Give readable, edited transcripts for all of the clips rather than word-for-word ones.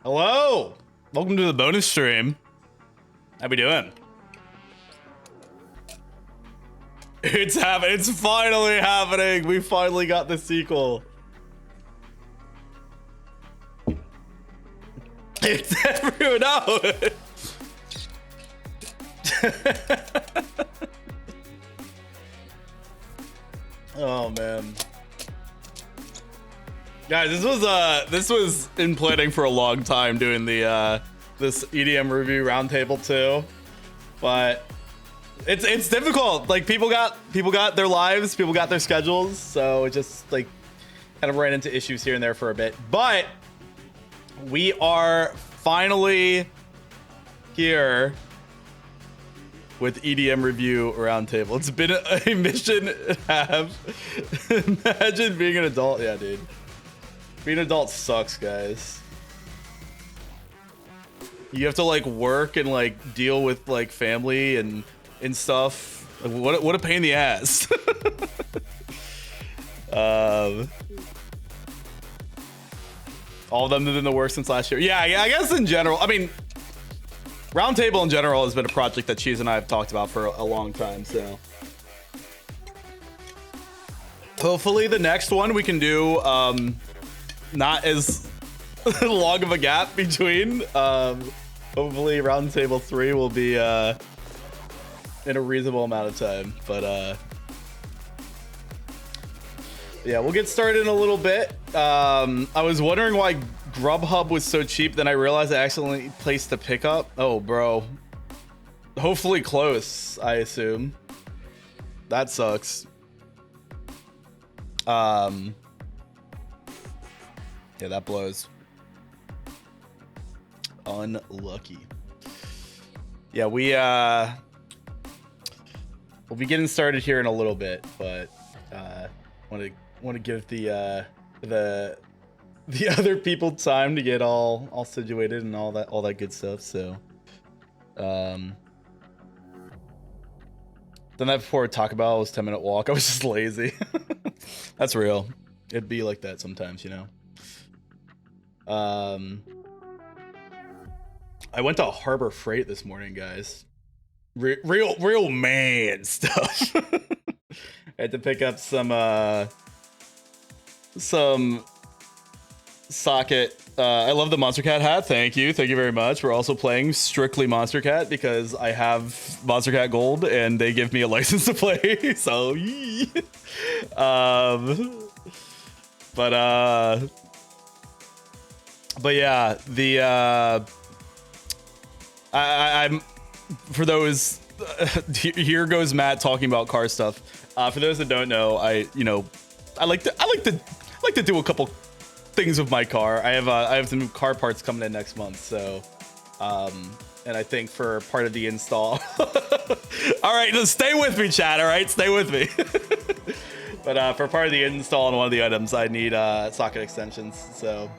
Hello! Welcome to the bonus stream. How we doing? It's finally happening! We finally got the sequel. It's everyone out! Oh man. Guys, this was in planning for a long time, doing the this EDM review roundtable too, but it's difficult. Like people got their lives, people got their schedules, so it just like kind of ran into issues here and there for a bit. But we are finally here with EDM review roundtable. It's been a mission and a half. Imagine being an adult. Yeah, dude. Being an adult sucks, guys. You have to like work and like deal with like family and stuff. Like, what a pain in the ass. All of them have been the worst since last year. Yeah, I guess in general. I mean, Roundtable in general has been a project that Cheese and I have talked about for a long time. So hopefully the next one we can do not as long of a gap between. Hopefully Roundtable 3 will be in a reasonable amount of time, but yeah, we'll get started in a little bit. I was wondering why Grubhub was so cheap, then I realized I accidentally placed the pickup. Oh, bro. Hopefully close, I assume. That sucks. Yeah, that blows. Unlucky. Yeah, we'll be getting started here in a little bit, but want to give the other people time to get all situated and all that good stuff. So done that before Taco Bell was 10-minute walk. I was just lazy. That's real. It'd be like that sometimes, you know. I went to Harbor Freight this morning, guys. Real man stuff. I had to pick up some socket. I love the Monster Cat hat. Thank you very much. We're also playing strictly Monster Cat because I have Monster Cat Gold and they give me a license to play. So but yeah, I'm for those here goes Matt talking about car stuff. For those that don't know, I like to do a couple things with my car. I have some new car parts coming in next month, so and I think for part of the install. All right, just stay with me, chat. All right, stay with me. But for part of the install on one of the items, I need socket extensions, so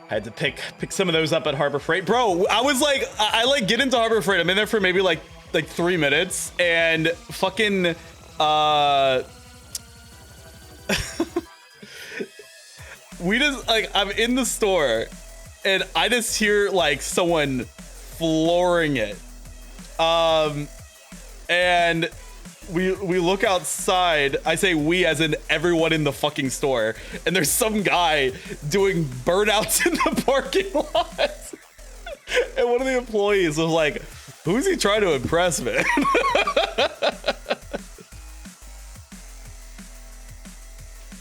I had to pick some of those up at Harbor Freight. Bro, I was like, I like get into Harbor Freight. I'm in there for maybe like 3 minutes, and fucking we just like, I'm in the store and I just hear like someone flooring it, and we look outside. I say we as in everyone in the fucking store, and there's some guy doing burnouts in the parking lot. And one of the employees was like, who's he trying to impress, man?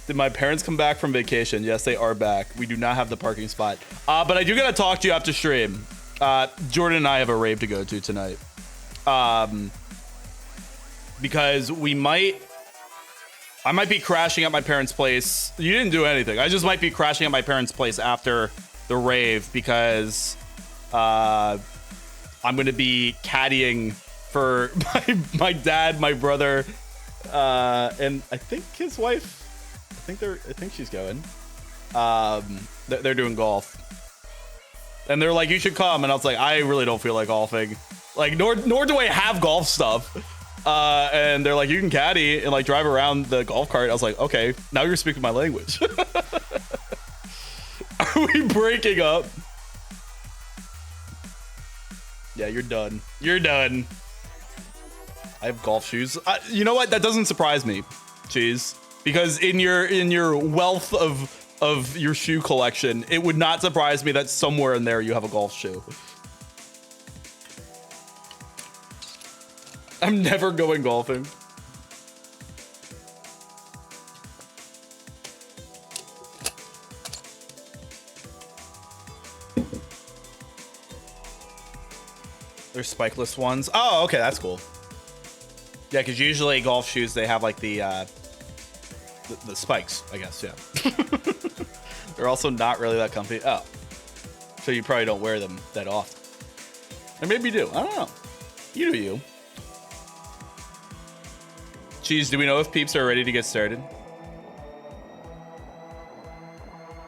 Did my parents come back from vacation? Yes, they are back. We do not have the parking spot. But I do gotta talk to you after stream. Jordan and I have a rave to go to tonight. Because I might be crashing at my parents' place. You didn't do anything. I just might be crashing at my parents' place after the rave because I'm gonna be caddying for my dad, my brother, and I think his wife. I think she's going. They're doing golf, and they're like, "You should come." And I was like, "I really don't feel like golfing. Like, nor do I have golf stuff." And they're like, "You can caddy and like drive around the golf cart." I was like, "Okay, now you're speaking my language." we breaking up? Yeah, you're done. You're done. I have golf shoes. You know what? That doesn't surprise me, Cheese, because in your wealth of your shoe collection, it would not surprise me that somewhere in there you have a golf shoe. I'm never going golfing. They're spikeless ones. Oh, okay, that's cool. Yeah, because usually golf shoes, they have like the spikes, I guess, yeah. They're also not really that comfy. Oh, so you probably don't wear them that often. Or maybe you do, I don't know. You do you. Cheese, do we know if peeps are ready to get started?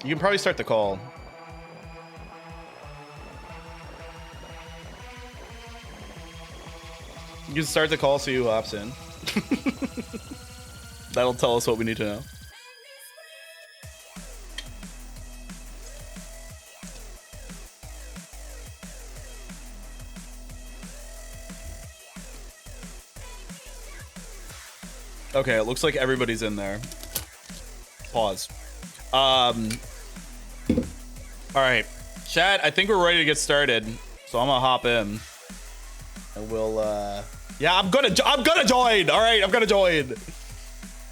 You can probably start the call. You can start the call, see who hops in. That'll tell us what we need to know. Okay, it looks like everybody's in there. Pause. All right, chat, I think we're ready to get started. So I'm gonna hop in. And we'll, yeah, I'm gonna join. All right, I'm gonna join.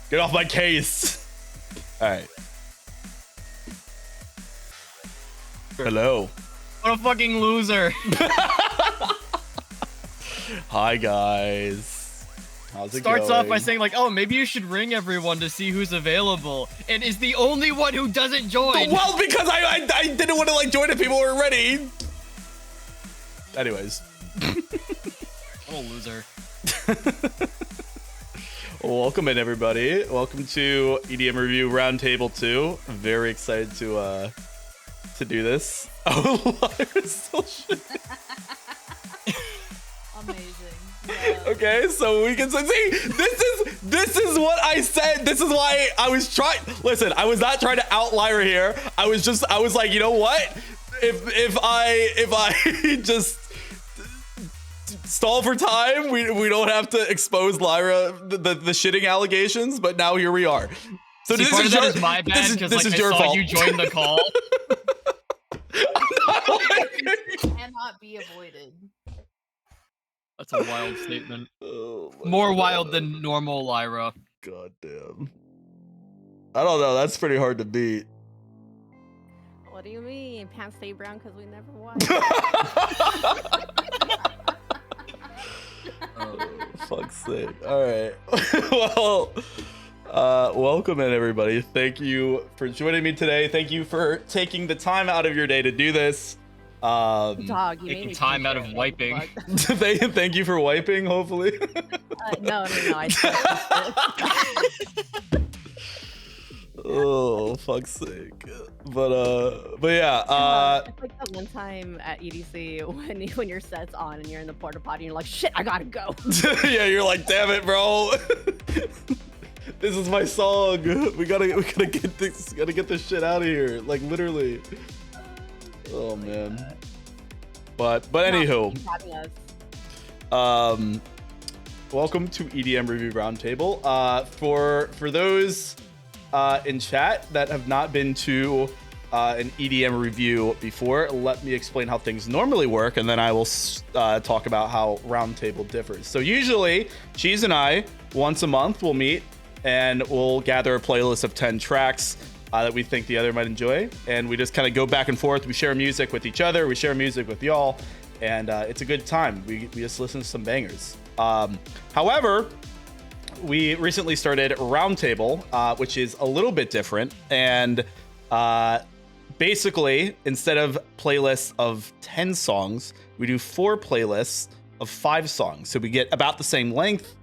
Get off my case. All right. Hello. What a fucking loser. Hi, guys. How's it Starts going? off by saying like, oh, maybe you should ring everyone to see who's available, and is the only one who doesn't join. Well, because I didn't want to like join if people weren't ready. Anyways. I'm a loser. Welcome in, everybody. Welcome to EDM Review Roundtable 2. I'm very excited to do this. Oh, Lyra's still shit. Amazing. Yeah. Okay, so we can see this is what I said. This is why I was trying. Listen, I was not trying to out Lyra here. I was like, you know what? If I just stall for time, we don't have to expose Lyra the shitting allegations. But now here we are. So See, this is my bad because like, I your saw fault. you join the call. Cannot be avoided. That's a wild statement. Oh More God. wild than normal, Lyra. God damn. I don't know. That's pretty hard to beat. What do you mean? Pants stay brown because we never won. Oh, fuck's sake. All right. Well, welcome in, everybody. Thank you for joining me today. Thank you for taking the time out of your day to do this. Dog, you made Taking me time pee out of for it. wiping. Thank you for wiping, hopefully. No, I Oh, fuck's sake. But yeah, it's like that one time at EDC when your set's on and you're in the porta potty and you're like, shit, I gotta go. yeah, you're like, damn it, bro. This is my song. We gotta get this shit out of here. Like literally. Oh man. But anywho. Welcome to EDM Review Roundtable. For those in chat that have not been to an EDM review before, let me explain how things normally work, and then I will talk about how Roundtable differs. So usually, Cheese and I, once a month, will meet and we'll gather a playlist of 10 tracks that we think the other might enjoy, and we just kind of go back and forth. We share music with each other, we share music with y'all, and it's a good time. We just listen to some bangers. However, we recently started Roundtable, which is a little bit different, and basically, instead of playlists of 10 songs, we do 4 playlists of 5 songs. So we get about the same length.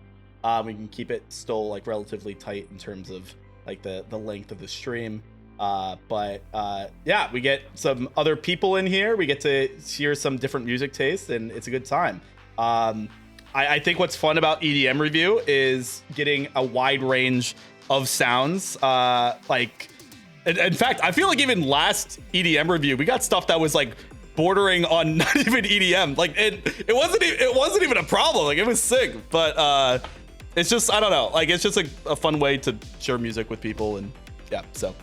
We can keep it still like relatively tight in terms of like the length of the stream. But yeah, we get some other people in here. We get to hear some different music tastes, and it's a good time. I think what's fun about EDM review is getting a wide range of sounds. Like In fact, I feel like even last EDM review, we got stuff that was like bordering on not even EDM. Like it wasn't even a problem. Like it was sick, but it's just, I don't know. Like it's just a fun way to share music with people, and yeah. So,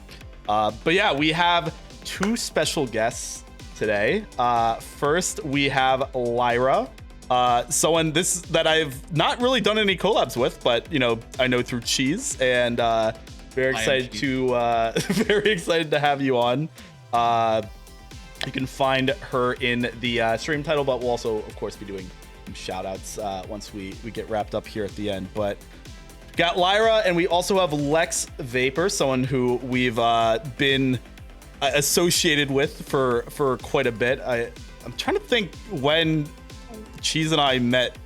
but yeah, we have 2 special guests today. First, we have Lyra, someone that I've not really done any collabs with, but you know, I know through Cheese, and very excited very excited to have you on. You can find her in the stream title, but we'll also, of course, be doing some shout outs once we get wrapped up here at the end. But got Lyra, and we also have Lexvapor, someone who we've been associated with for quite a bit. I'm trying to think when Cheese and I met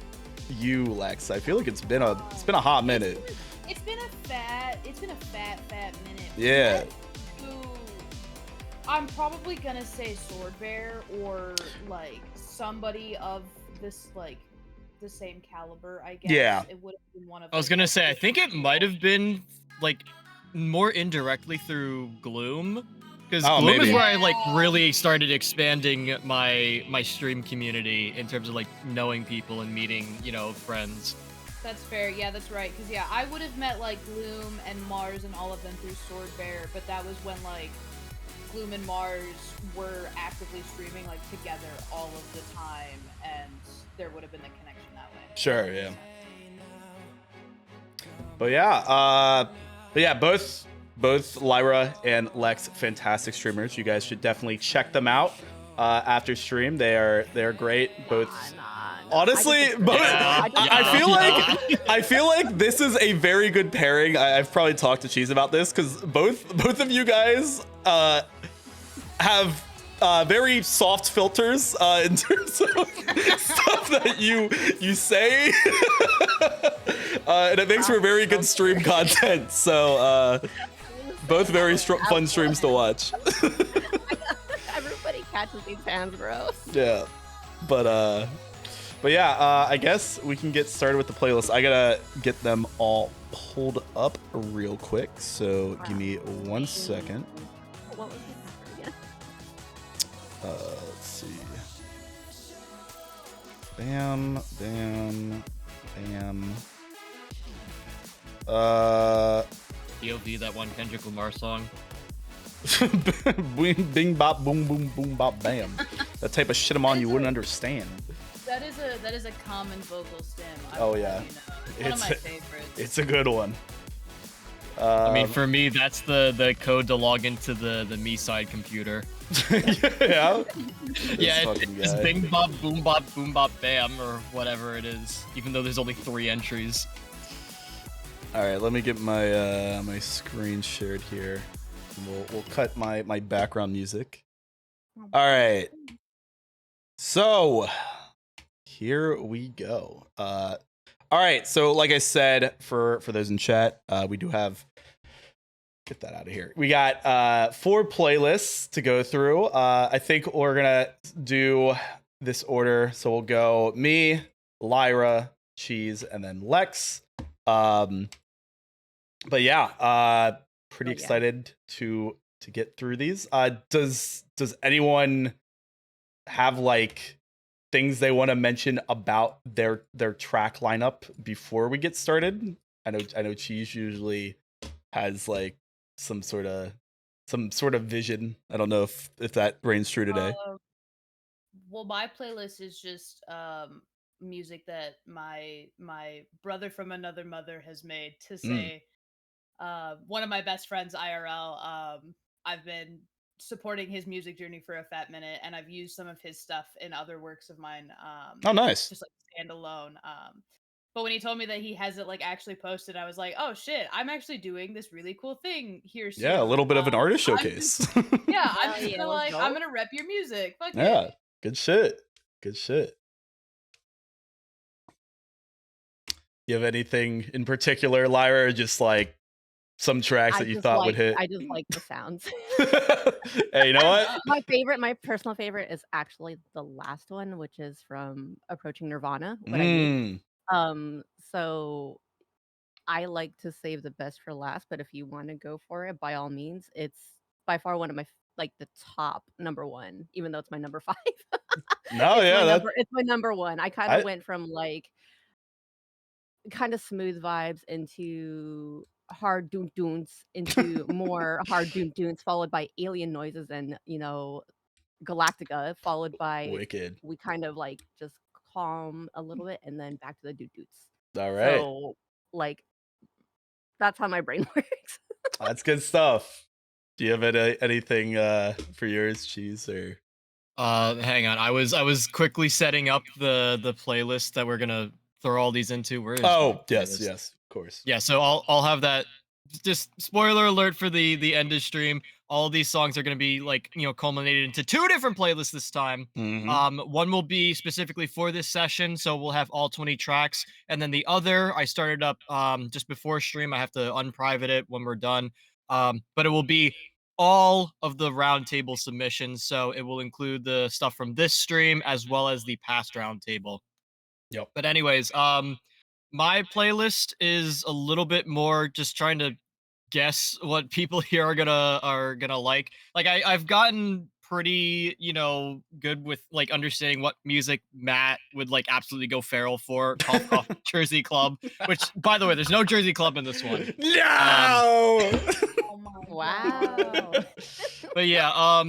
you, Lex. I feel like it's been a hot minute. It's been a fat minute. Yeah. I'm probably gonna say Sword Bear or like somebody of this like the same caliber, I guess. Yeah. It would have been one of I was gonna say, I think it might have been like more indirectly through Gloom, because Gloom maybe. is where I like really started expanding my stream community in terms of like knowing people and meeting, you know, friends. That's fair. Yeah, that's right. Because yeah, I would have met like Gloom and Mars and all of them through Sword Bear, but that was when like Gloom and Mars were actively streaming like together all of the time, and there would have been the connection that way. Sure, yeah. But yeah, both Lyra and Lex, fantastic streamers. You guys should definitely check them out after stream. They're great. Both. Honestly, I feel like this is a very good pairing. I've probably talked to Cheese about this because both of you guys have very soft filters in terms of stuff that you say, and it makes for very good stream content. So both very fun streams to watch. Everybody catches these fans, bro. Yeah, but yeah, I guess we can get started with the playlist. I gotta get them all pulled up real quick, so give me 1 second. What was the again? Let's see. Bam, bam, bam. POV, that one Kendrick Lamar song. Bing bop boom boom boom bop bam. That type of shit I'm on you wouldn't understand. That is a common vocal stem. Oh yeah, one of my favorites. It's a good one. I mean, for me, that's the code to log into the me side computer. Yeah. Yeah, it's bing bop boom bop bam or whatever it is. Even though there's only 3 entries. All right, let me get my my screen shared here. We'll cut my background music. All right. So here we go. All right. So like I said, for those in chat, we do have, get that out of here. We got 4 playlists to go through. I think we're gonna do this order. So we'll go me, Lyra, Cheese, and then Lex. But yeah, pretty excited to get through these. Does anyone have like things they want to mention about their track lineup before we get started? I know Cheese usually has like some sort of vision. I don't know if that reigns true today. Well, my playlist is just music that my brother from another mother has made to say one of my best friends IRL. I've been supporting his music journey for a fat minute, and I've used some of his stuff in other works of mine. Oh, nice. Just like standalone. But when he told me that he has it like actually posted, I was like, oh shit, I'm actually doing this really cool thing here soon. Yeah, a little bit of an artist showcase. I'm just gonna I'm gonna rep your music. Fuck yeah, it. good shit. Good shit. You have anything in particular, Lyra, or just like some tracks that you thought would hit? I just like the sounds. Hey, you know what? My personal favorite is actually the last one, which is from Approaching Nirvana. So I like to save the best for last, but if you want to go for it, by all means, it's by far one of my like the top number one, even though it's my number 5. No, yeah, It's my number one. I kind I of went from like kind of smooth vibes into hard doon doons into more hard doon doons, followed by alien noises and Galactica, followed by wicked. we kind of like just calm a little bit and then back to the doon doons. All right, So like that's how my brain works. that's good stuff. Do you have anything for yours, Cheese, or? Hang on. I was quickly setting up the playlist that we're gonna throw all these into. Where is my Oh, yes, playlist? yes, of course. Yeah, so I'll have that. Just spoiler alert for the end of stream. All these songs are going to be like culminated into 2 different playlists this time. Mhm. One will be specifically for this session, so we'll have all 20 tracks, and then the other I started up just before stream. I have to unprivate it when we're done. But it will be all of the roundtable submissions, so it will include the stuff from this stream as well as the past roundtable. Yep. But anyways, my playlist is a little bit more just trying to guess what people here are gonna like. Like I've gotten pretty, good with like understanding what music Matt would like absolutely go feral for. Cough cough Jersey Club, which by the way, there's no Jersey Club in this one. No. Oh my Wow. But yeah,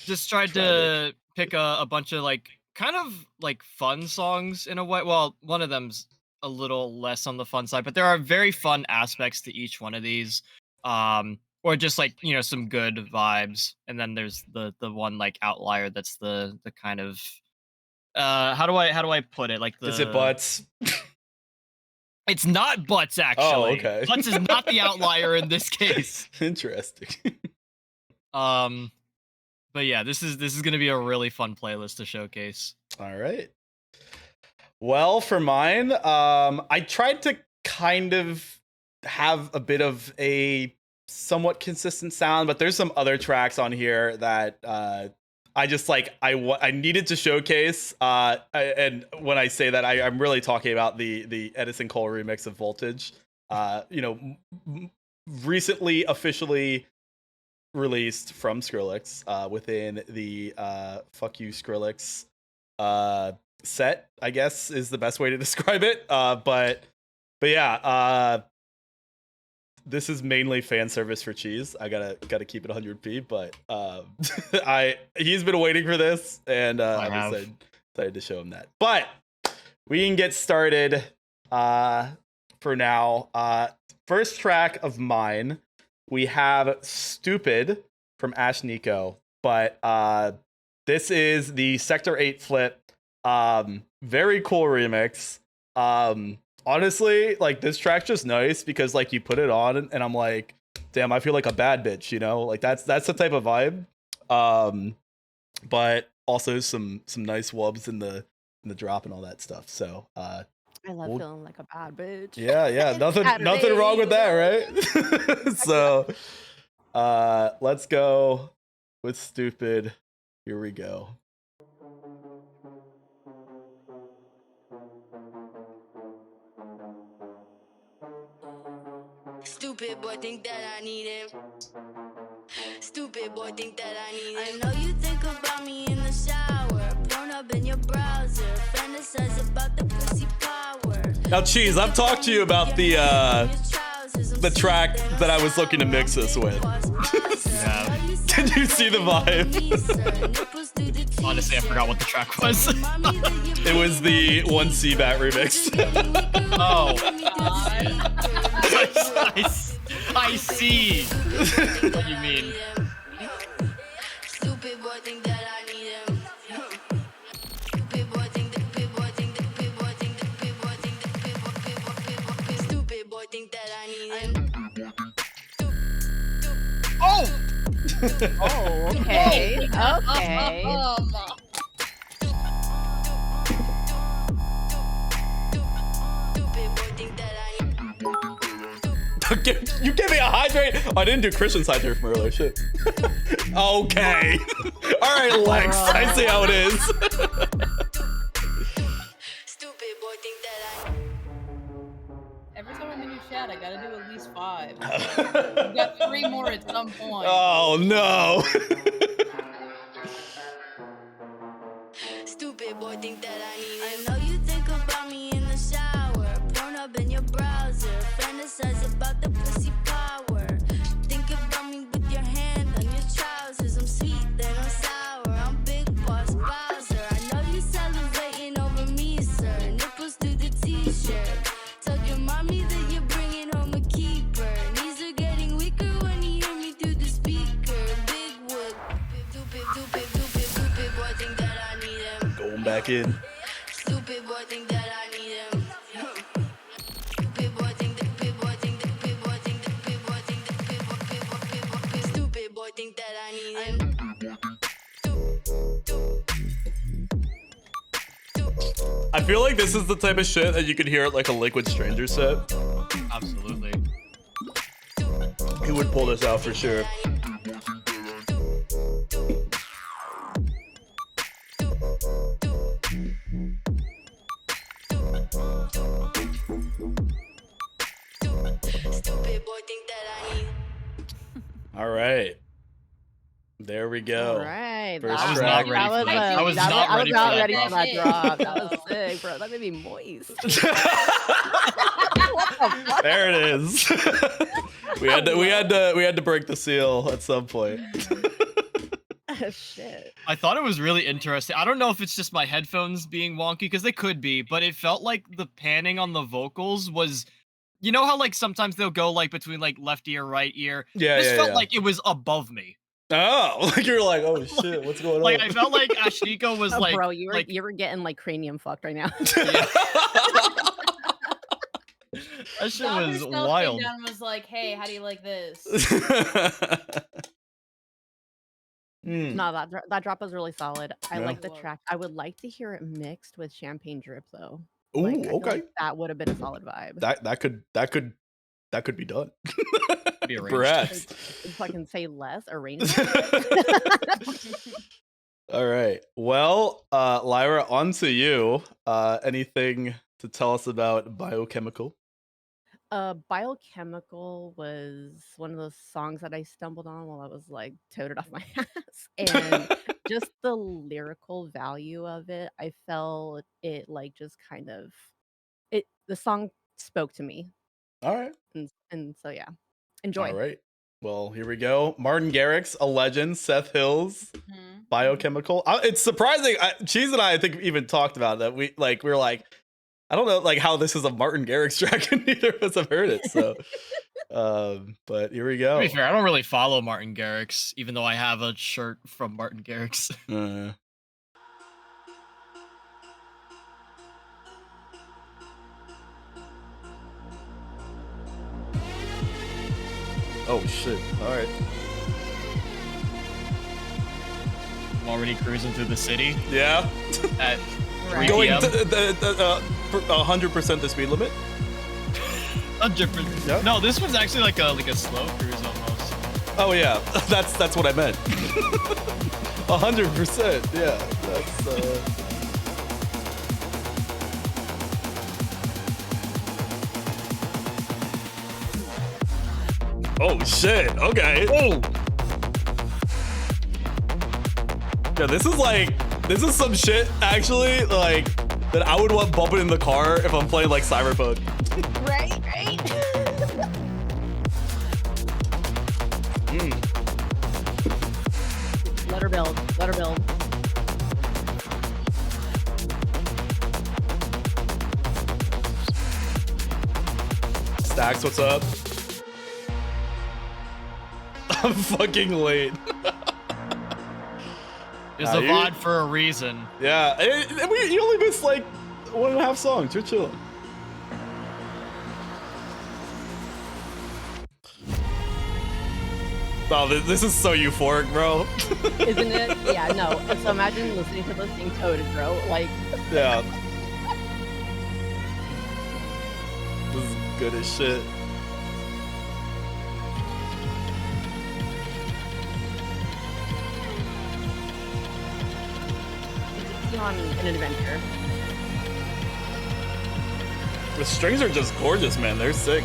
just tried to pick a bunch of like kind of like fun songs in a way. Well, one of them's a little less on the fun side, but there are very fun aspects to each one of these. Or just like, some good vibes. And then there's the one like outlier that's the kind of how do I put it? Like Is it butts? It's not butts actually. Oh, okay. Butts is not the outlier in this case. Interesting. But yeah, this is gonna be a really fun playlist to showcase. All right. Well, for mine, I tried to kind of have a bit of a somewhat consistent sound, but there's some other tracks on here that I just like I needed to showcase. And when I say that, I'm really talking about the Edison Cole remix of Voltage. Recently officially released from Skrillex within the Fuck You Skrillex set, I guess is the best way to describe it. But yeah, this is mainly fan service for Cheese. I gotta keep it 100p, but he's been waiting for this, and I decided to show him that. But we can get started for now. First track of mine, we have Stupid from Ash Nico, but this is the Sector 8 flip. Very cool remix. Honestly, like this track's just nice because like you put it on and I'm like, damn, I feel like a bad bitch, like that's the type of vibe. But also some nice wubs in the drop and all that stuff. So I love feeling like a bad bitch. yeah, nothing wrong with that, right? So let's go with Stupid. Here we go. Stupid boy think that I need him. Stupid boy think that I need him. I know you think about me in the shower, blown up in your browser, fantasize about the pussy power. Now, Cheese, I've talked to you about the track that I was looking to mix this with. Yeah. Did you see the vibe? Honestly, I forgot what the track was. It was the 1C-Bat remix. Oh. I see what you mean. Stupid boy think that I need him. Stupid boy think that stupid boy think that I need him. Oh! Oh, okay. Okay. You gave me a hydrate. Oh, I didn't do Christian's hydrate from earlier. Shit. Okay. All right, Lex. I see how it is. Stupid boy think that I. Every time in the new chat. I gotta do at least 5. So we got 3 more at some point. Oh no. Stupid boy think that I need it. I know you think about me in the shower. Porn up in your browser. Fantasize about the pussy power. Think about me with your hand on your trousers. I'm sweet, then I'm sour. I'm big boss Bowser. I know you salivating over me, sir. Nipples through the t-shirt. Told your mommy that you're bringing home a keeper. Knees are getting weaker when you hear me through the speaker. Big wood. Stupid boy think that I need him. Going back in. Stupid boy think that I need him. Stupid boy think that stupid boy think that stupid boy think that stupid boy think that stupid boy think that I need him. I feel like this is the type of shit that you could hear at like a Liquid Stranger set. Absolutely. He would pull this out for sure. Stupid boy think that I need. All right. There we go. All right. First I was track. not ready for that. I was that not I ready was not for that ready for that drop. drop. That was sick, bro. That made me moist. There it is. we had to break the seal at some point. Shit. I thought it was really interesting. I don't know if it's just my headphones being wonky, because they could be, but it felt like the panning on the vocals was, you know how like sometimes they'll go like between like left ear, right ear. Yeah, This yeah, felt yeah. like it was above me. Oh, like you're like, oh shit, what's going on? Like I felt like Ashiko was Oh, like, bro, you like were getting like cranium fucked right now. that shit Dr. was Stealth wild. came down and was like, hey, how do you like this? No, that drop was really solid. I Yeah. like the track. I would like to hear it mixed with Champagne Drip though. Ooh, Like, I feel okay. like that would have been a solid vibe. That could be done. Be arranged. Perhaps. If I can say less, arrangement. All right. Well, Lyra, on to you. Anything to tell us about Biochemical? Biochemical was one of those songs that I stumbled on while I was like toted off my ass. And just the lyrical value of it, I felt it like just kind of the song spoke to me. All right. And so yeah. Enjoy. All right. Well, here we go. Martin Garrix, a legend. Seth Hills, Biochemical. It's surprising. Cheese and I think even talked about that. We were like, I don't know like how this is a Martin Garrix track, and neither of us have heard it. So, but here we go. To be fair, I don't really follow Martin Garrix, even though I have a shirt from Martin Garrix. Oh shit! All right. I'm already cruising through the city Yeah. at 3 Right. Going p.m. 100% the speed limit. 100%. Yeah. No, this was actually like a slow cruise almost. Oh yeah, that's what I meant. 100%. Yeah. That's. Oh shit. Okay. Oh, Yeah, this is some shit actually like that I would want bumping in the car if I'm playing like Cyberpunk. Right. Let her build. Stacks, what's up? I'm fucking late. it's Nah, a you- VOD for a reason. Yeah, you only missed like 1.5 songs. You're chilling. Oh, this is so euphoric, bro. Isn't it? Yeah, no. So imagine listening to this thing toted, bro. Like, Yeah. This is good as shit. on an adventure. The strings are just gorgeous, man. They're sick.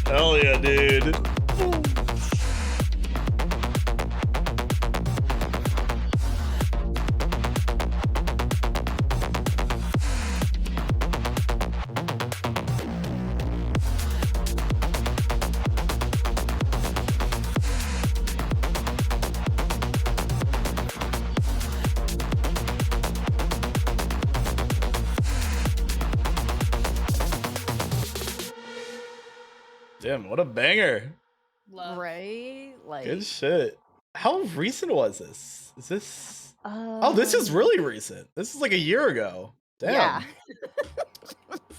Hell yeah, dude. Damn, what a banger. Love. Right? Like, Good shit. How recent was this? Is this... Oh, this is really recent. This is like a year ago. Damn. Yeah.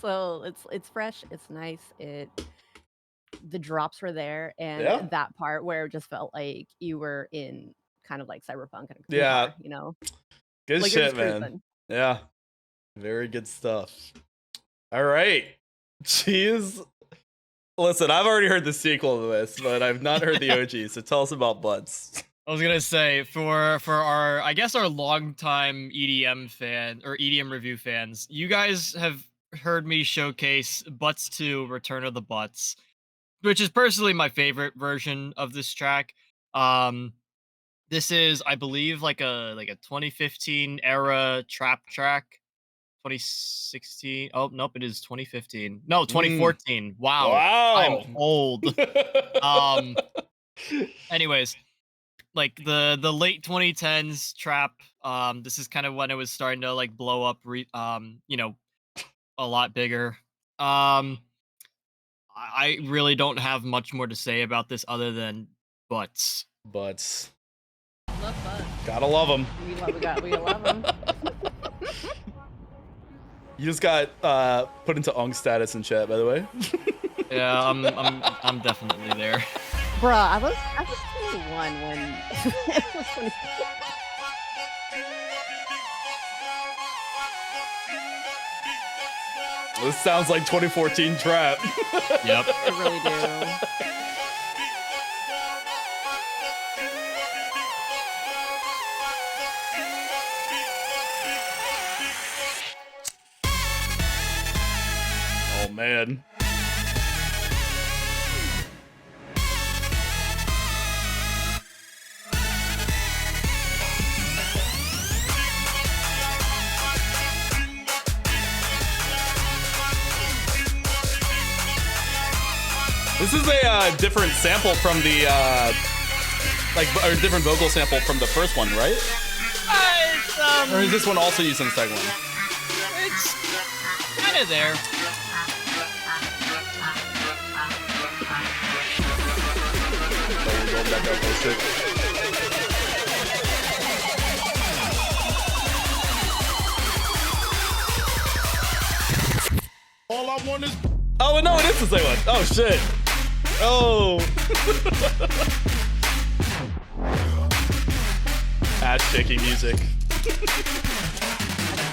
So it's fresh. It's nice. The drops were there, and Yeah. that part where it just felt like you were in kind of like cyberpunk and Yeah. you know. Good Like you're shit, just man. cruising. Yeah. Very good stuff. All right. Jeez. Listen, I've already heard the sequel to this, but I've not heard the OG, so tell us about Butts. I was gonna say for our I guess our longtime EDM fan or EDM review fans, you guys have heard me showcase Butts 2 Return of the Butts, which is personally my favorite version of this track. This is, I believe, like a 2015 era trap track. 2016. Oh nope, it is 2015. No, 2014. Wow. I'm old. Anyways, like the late 2010s trap. This is kind of when it was starting to like blow up. You know, a lot bigger. I really don't have much more to say about this other than Butts. Butts. Love Butts. Gotta love them. We love them. You just got put into Ong status in chat, by the way. Yeah, I'm definitely there. Bruh, I was 21 when it was 20. This sounds like 2014 trap. Yep. I really do. Oh man. This is a different sample from the or different vocal sample from the first one, right? Or is this one also used in the second one? It's kind of there. Oh, we're going back up. Oh shit. All I want is Oh no, it is the same one. Oh shit. Oh. Ass shaking music.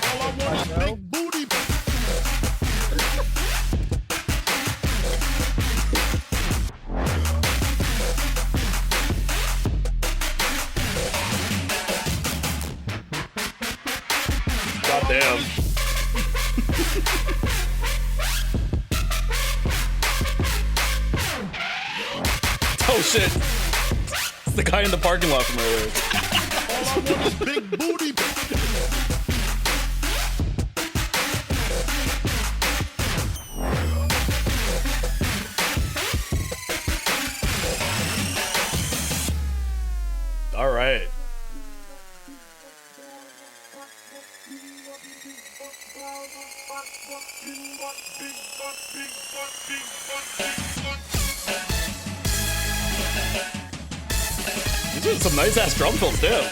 all I want is big booty. Goddamn. Oh shit. It's the guy in the parking lot from earlier. All I want is big booty. All right. These are some nice ass drum fills too.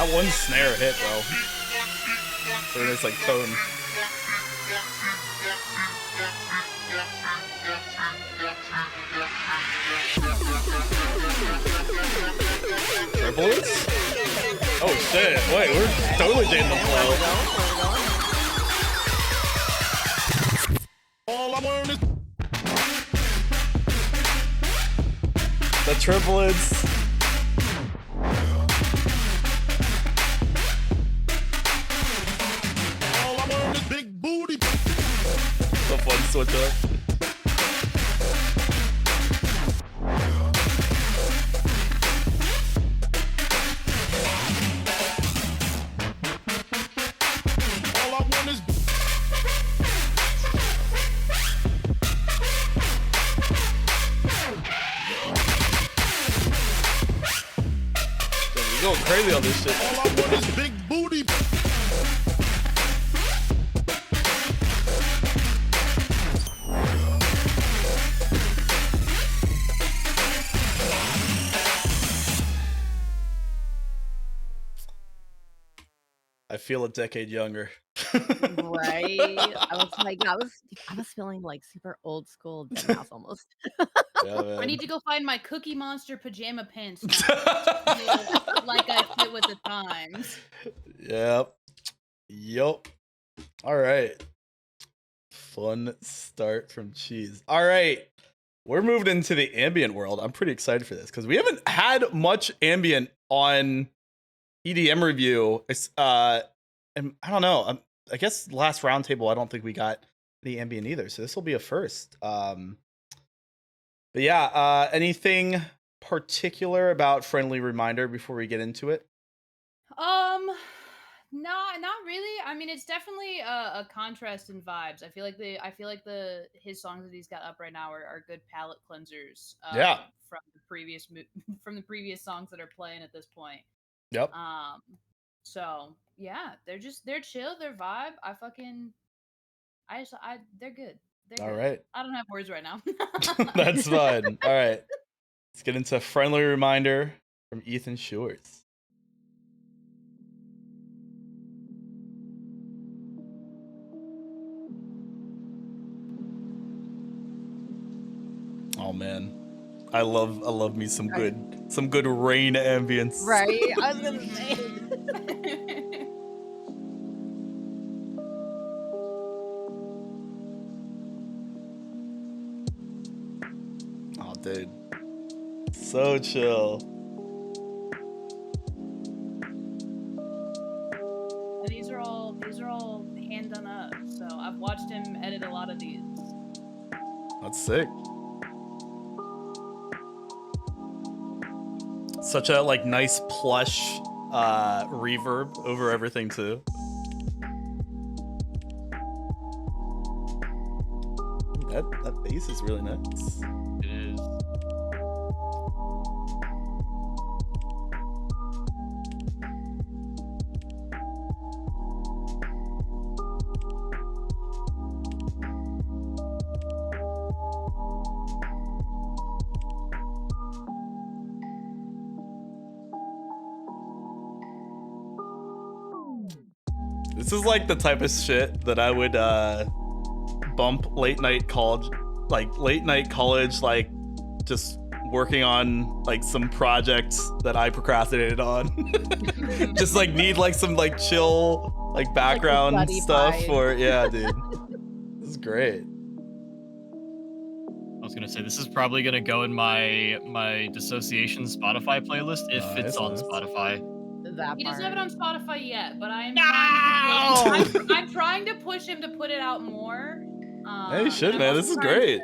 That one snare hit, bro. So it's like tone. Triplets? Oh shit! Wait, we're totally getting the flow. All I want is The triplets. all I want is big booty. The fun switch up. All I want is You're going crazy on this shit. all I want is big booty. I feel a decade younger. Right? I was feeling like super old school dead mouse almost. Yeah, man. I need to go find my Cookie Monster pajama pants now. to feel like I fit with the times. Yep. Yup. All right. Fun start from Cheese. All right. We're moving into the ambient world. I'm pretty excited for this because we haven't had much ambient on EDM review. And I don't know. I guess last roundtable, I don't think we got any ambient either. So this will be a first. But yeah, anything particular about Friendly Reminder before we get into it? No, not really. I mean, it's definitely a contrast in vibes. I feel like his songs that he's got up right now are good palate cleansers. Yeah. From the previous songs that are playing at this point. Yep. So yeah, they're chill, they're vibe. They're good. They're All good. right. I don't have words right now. That's fine. All right. Let's get into Friendly Reminder from Ethan Schwartz. Oh man. I love me some good rain ambience. Right? I was gonna say. Oh dude. So chill. And these are all hand done up. So I've watched him edit a lot of these. That's sick. Such a like nice plush reverb over everything too. That bass is really nice. It is. This is like the type of shit that I would bump late night college, like just working on like some projects that I procrastinated on. Just like need like some like chill like background study stuff vibe. or yeah, dude. This is great. I was gonna say this is probably gonna go in my dissociation Spotify playlist if it's on Nice. Spotify. That He doesn't have part. it on Spotify yet, but I'm No! I'm trying to push him to put it out more. Yeah, you should, and I'm man. also This is trying great.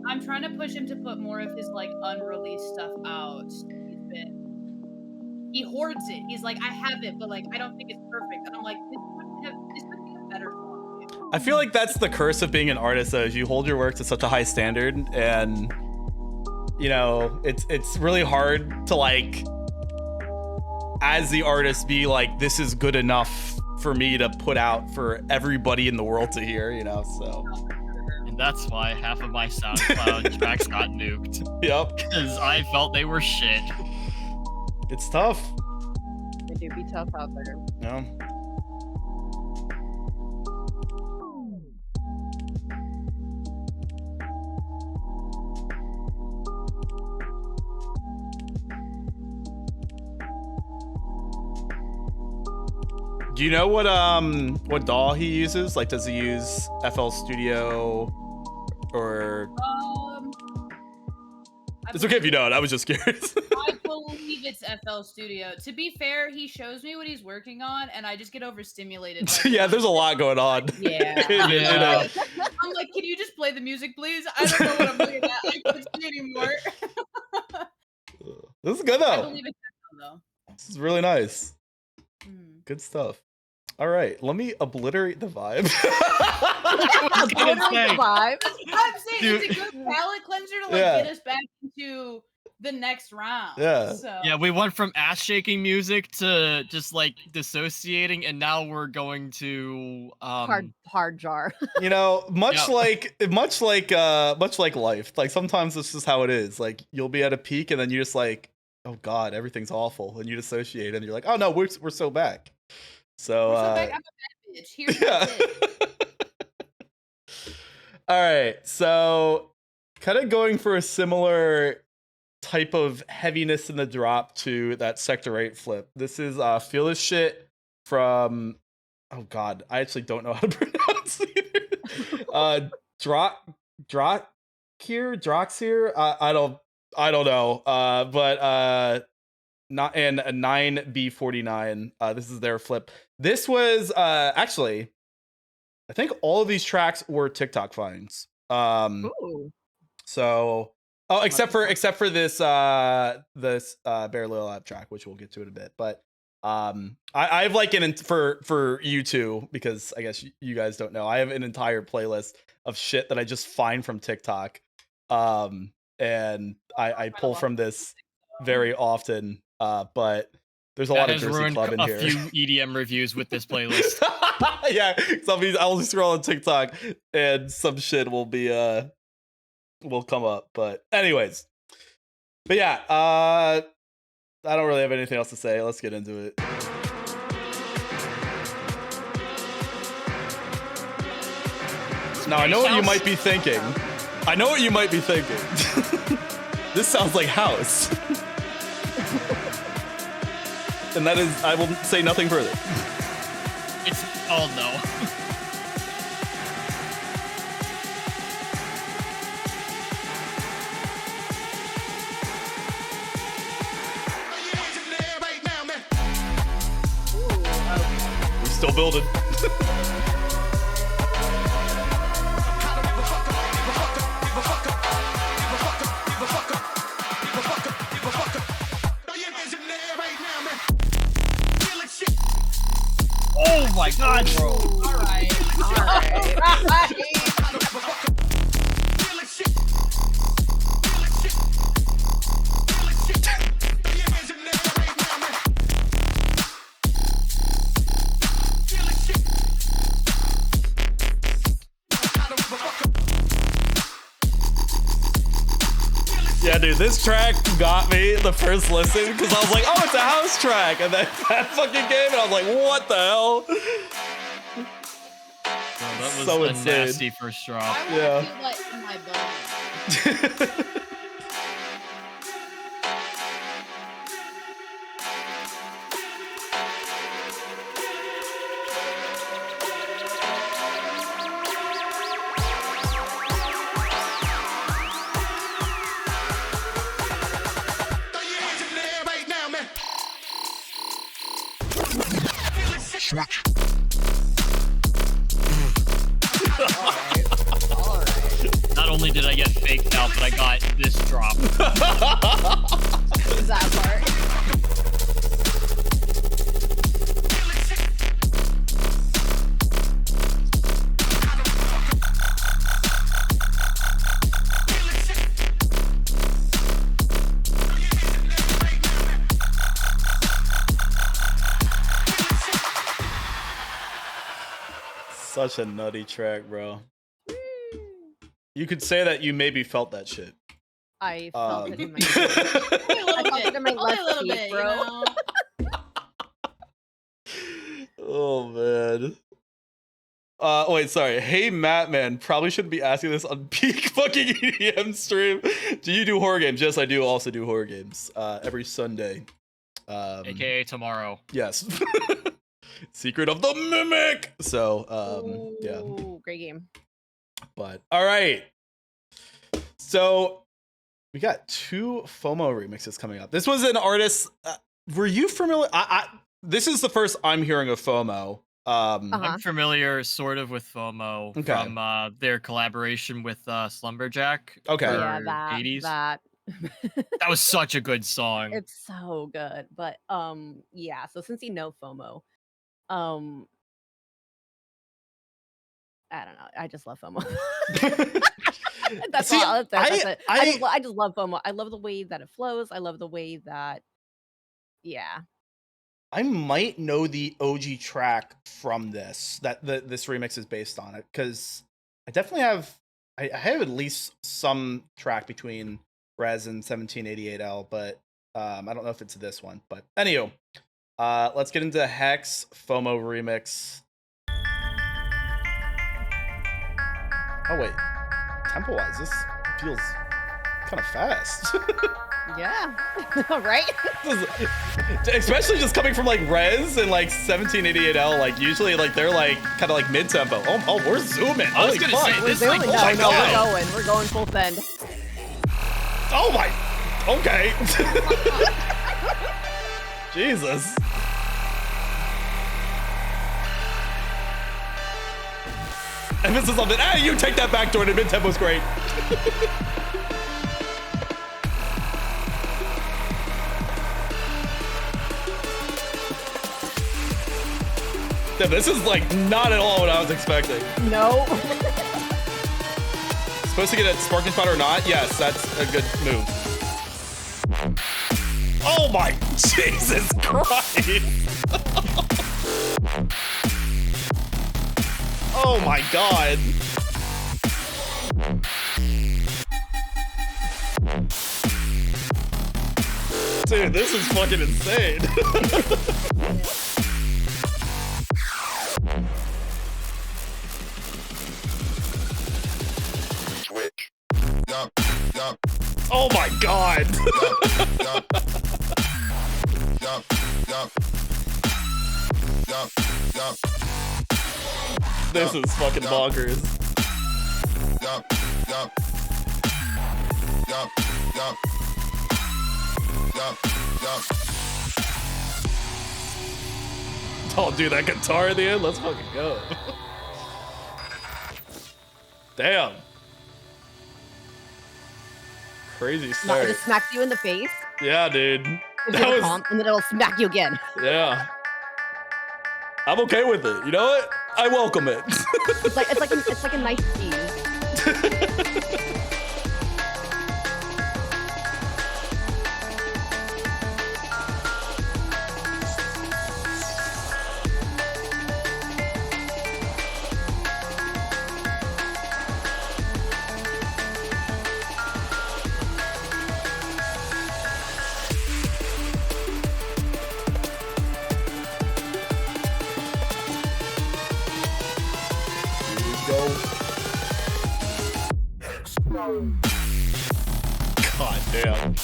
I'm trying to push him to put more of his like unreleased stuff out. He hoards it. He's like, I have it, but like I don't think it's perfect. And I'm like, this would be a better song. I feel like that's the curse of being an artist, though, is you hold your work to such a high standard, and you know, it's really hard to like, as the artist, be like, this is good enough for me to put out for everybody in the world to hear, you know. So, And that's why half of my SoundCloud tracks got nuked. yep, Because I felt they were shit. it's tough. It do be tough out there. Yeah. Do you know what DAW he uses? Like, does he use FL Studio or? It's okay if you don't. I was just curious. I believe it's FL Studio. To be fair, he shows me what he's working on, and I just get overstimulated. Yeah, there's a lot going on. Yeah. Yeah. I'm like, can you just play the music, please? I don't know what I'm looking at. I can't see anymore. This is good I though. believe it's FL though. This is really nice. Mm. Good stuff. All right, let me obliterate the vibe. Totally the vibe. I'm saying Dude. it's a good palate cleanser to like Yeah. get us back into the next round. Yeah. So. Yeah, we went from ass shaking music to just like dissociating, and now we're going to Hard jar. You know, much Yeah. like life. Like sometimes this is how it is. Like you'll be at a peak and then you just like, oh god, everything's awful, and you dissociate and you're like, oh no, we're so back. So, We're so back. I'm a bad bitch. Here's yeah. my tip. All right, so kind of going for a similar type of heaviness in the drop to that Sector 8 flip. This is Feel This Shit from, oh god, I actually don't know how to pronounce it. Droxir? I don't know. But not in a 9B49. This is their flip. This was actually, I think all of these tracks were TikTok finds. Ooh. So, oh, except for this Bear Little Lab track, which we'll get to in a bit. But I have like for you two, because I guess you guys don't know, I have an entire playlist of shit that I just find from TikTok, and I pull from this very often. But there's a lot of has Jersey ruined Club in a here. few EDM reviews with this playlist. Yeah, I'll just scroll on TikTok and some shit will come up. But anyways, but yeah, I don't really have anything else to say. Let's get into it. Now I know what you might be thinking. This sounds like house. And that is, I will say nothing further. It's oh no. We're still building. Oh my god, bro. All right. Yeah, dude, this track got me the first listen because I was like, oh, it's a house track. And then that fucking game, and I was like, what the hell? That was So a insane. nasty first drop. I want Yeah. to feel that in my bones. Not only did I get faked out, but I got this drop. Is that part? Such a nutty track, bro. You could say that you maybe felt that shit. I felt it in my Only a little I felt bit. it in my Only a left little cheek, bit, bro. you know? Oh man. Wait, sorry. Hey, Matt, man. Probably shouldn't be asking this on peak fucking EDM stream. Do you do horror games? Yes, I do also do horror games. Every Sunday. AKA tomorrow. Yes. Secret of the Mimic. So, yeah. Ooh, great game. But all right. So we got 2 FOMO remixes coming up. This was an artist. Were you familiar? This is the first I'm hearing of FOMO. I'm familiar sort of with FOMO Okay. from their collaboration with Slumberjack. Okay. Yeah, for that 80s. that That was such a good song. it's so good. But yeah, so since you know FOMO, I don't know. I just love FOMO. That's See, all. That's it. I I just love FOMO. I love the way that it flows. I love the way that, yeah. I might know the OG track from this this remix is based on it, because I definitely have I have at least some track between Res and 1788L, but I don't know if it's this one. But anywho, let's get into Hex FOMO remix. Oh wait, tempo wise, this feels kind of fast. Yeah. Right? Especially just coming from like Res and like 1788L, like usually like they're like kind of like mid tempo. Oh, we're zooming. I was Holy gonna fuck. say, We're this like zooming. oh my No, God. we're going full send. Oh my. Okay. Jesus. Emphasis on it. Hey, you take that back, Jordan. Mid tempo's great. Yeah, this is like not at all what I was expecting. No. Supposed to get a sparking spot or not? Yes, that's a good move. Oh my Jesus Christ! Oh my God! Dude, this is fucking insane. Switch. Yup, yup, Oh my God! yup, yup, yup, yup, yup, This is fucking bonkers. yup, yup, yup, yup, yup, yup. Oh, dude, that guitar at the end. Let's fucking go. Damn. Crazy It start. just smacks you in the face. Yeah, dude. Gives That you the was calm, and then it'll smack you again. yeah. I'm okay with it. You know what? I welcome it. It's like a nice cheese. Here we go. God damn.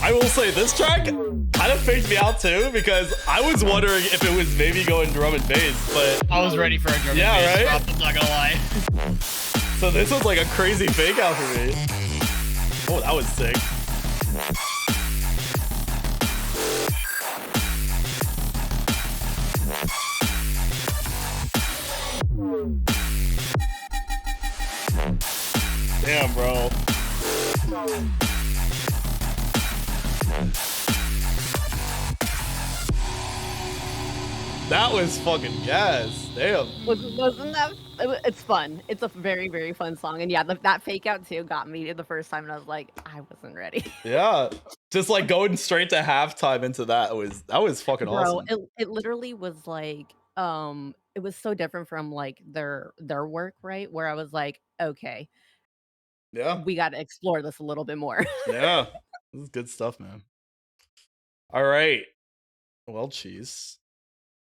I will say this track kind of faked me out too, because I was wondering if it was maybe going drum and bass, but I was ready for a drum Yeah, and bass right? drop, I'm not gonna lie. so this was like a crazy fake out for me. Oh, that was sick. Damn, bro. That was fucking gas. Damn. Wasn't that? It's fun. It's a very, very fun song. And yeah, that fake out too got me the first time, and I was like, I wasn't ready. Yeah. Just like going straight to halftime into that was fucking Bro, awesome. it literally was like, it was so different from like their work, right? Where I was like, okay, Yeah. we got to explore this a little bit more. Yeah. This is good stuff, man. All right. Well, Cheese.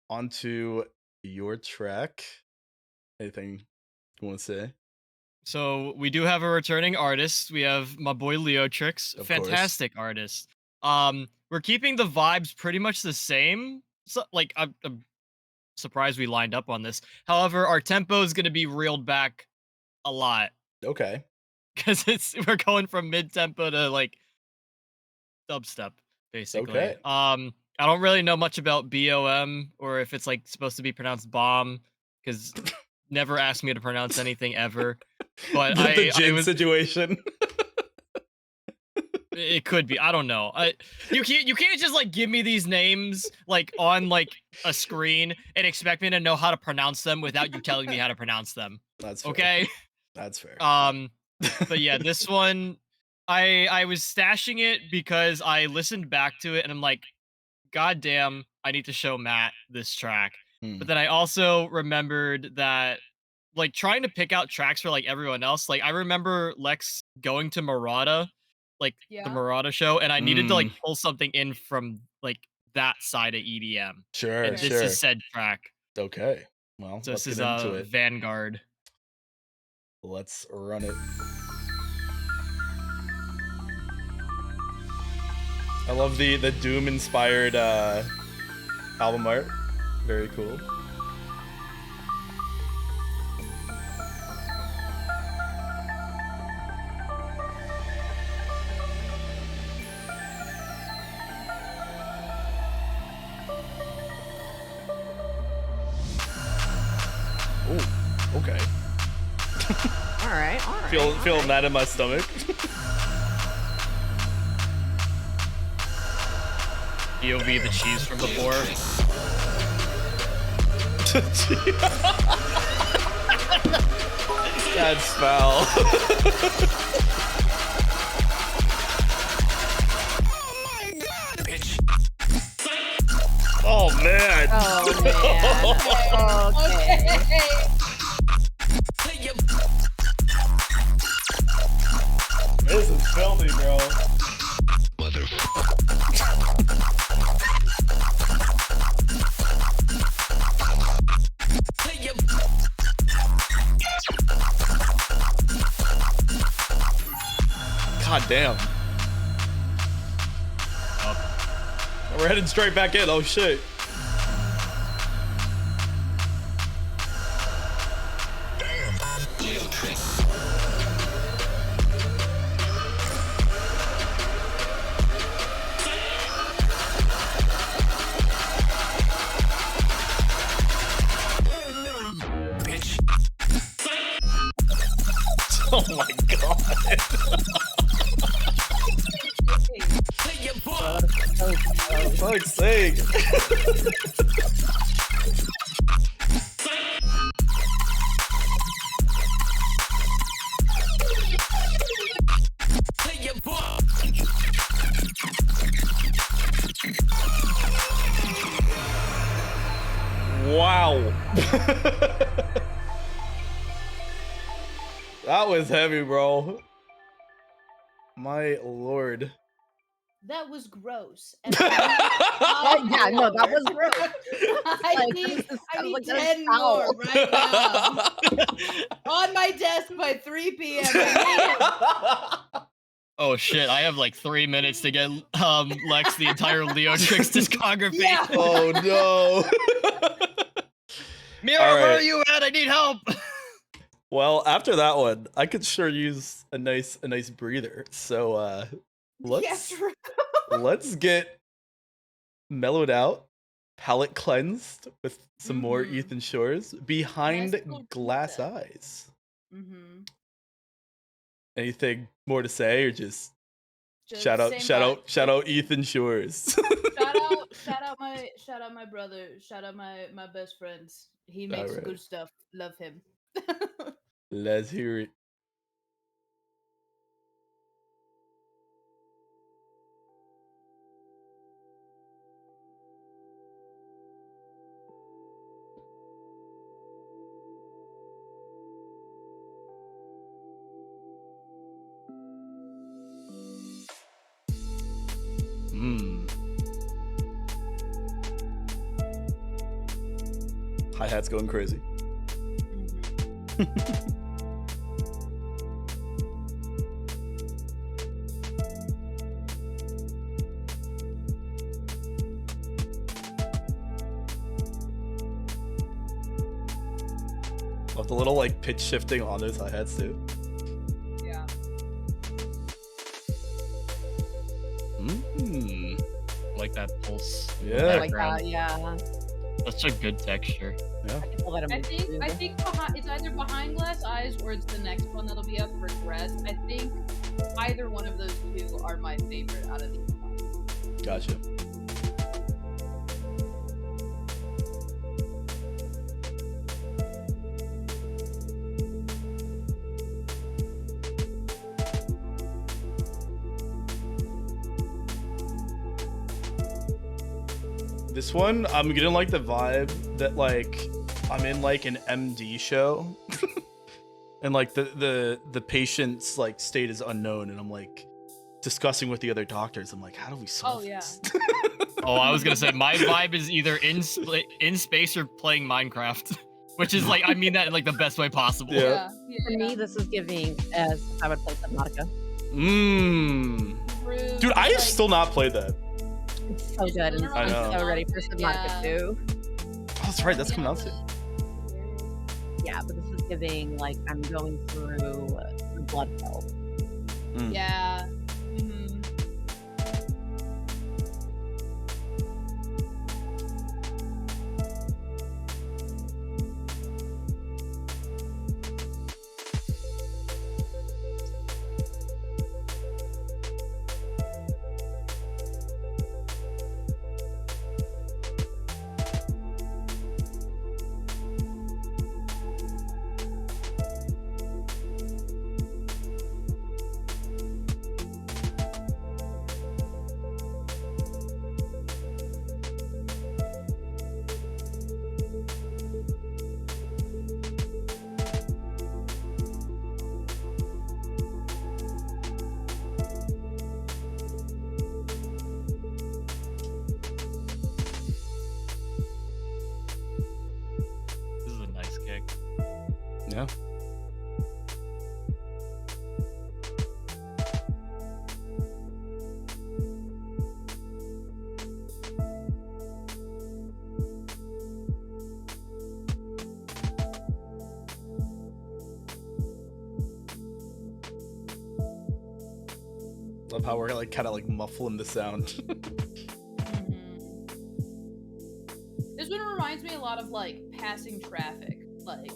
On to your track. Anything you want to say? So we do have a returning artist. We have my boy Leotrix, Of course. fantastic artist. We're keeping the vibes pretty much the same. So, like, I'm surprised we lined up on this. However, our tempo is going to be reeled back a lot Okay. because we're going from mid tempo to like dubstep, basically. Okay. I don't really know much about BOM or if it's like supposed to be pronounced bomb because never asked me to pronounce anything ever. But the I gin was situation. It could be. I don't know. You can't just like give me these names like on like a screen and expect me to know how to pronounce them without you telling me how to pronounce them. That's fair. Okay? That's fair. But yeah, this one I was stashing it because I listened back to it and I'm like, God damn, I need to show Matt this track. But then I also remembered that like trying to pick out tracks for like everyone else, like I remember Lex going to Murata, like the Yeah. Murata show, and I needed to like pull something in from like that side of EDM. Sure, And this sure. is said track. Okay. Well, So let's this get is into it. Vanguard. Let's run it. I love the Doom inspired album art. Very cool. Oh, okay. All right. Feeling that in my stomach. POV the cheese from before. That's foul. Oh man. Oh man. Okay. This is filthy, bro. God damn. We're heading straight back in. Oh shit. Oh my god. For fuck's sake. Wow. That was heavy, bro. My lord. That was gross. And Yeah, no, that was gross. I Like, need, this is- I need like, that is 10 foul. more right now. On my desk by 3 p.m. I need Oh shit, I have like 3 minutes to get Lex the entire Leotrix discography. Yeah. Oh no. Mira, All where right. are you at? I need help. Well, after that one, I could sure use a nice breather. So let's let's get mellowed out, palate cleansed with some more Ethan Shores behind Nice little glass pizza. eyes. Mm-hmm. Anything more to say, or just Just shout same vibe. out Ethan Shores. Shout out my brother. Shout out my best friends. He makes Alright. good stuff. Love him. Let's hear it. Hi-hat's going crazy. Love the little like pitch shifting on those hi-hats too. Yeah. Like that pulse. Yeah. Like that, yeah. Such a good texture. I can tell that I'm I think it's either Behind Glass Eyes or it's the next one that'll be up for Regress. I think either one of those two are my favorite out of these. Gotcha. This one, I'm getting like the vibe that like I'm in like an MD show, and like the patient's like state is unknown, and I'm like discussing with the other doctors. I'm like, how do we solve this? Oh, I was gonna say my vibe is either in space or playing Minecraft, which is like I mean that in like the best way possible. Yeah. For me, this is giving as I would play Subnautica. Dude, I have still not played that. It's so good, and I know. I'm so ready for Subnautica too. Oh, that's right. That's coming out soon. Yeah, but this is giving like I'm going through the blood cell. Yeah. This is a nice kick. Yeah. Love how we're like kind of like muffling the sound. This one reminds me a lot of like passing traffic, like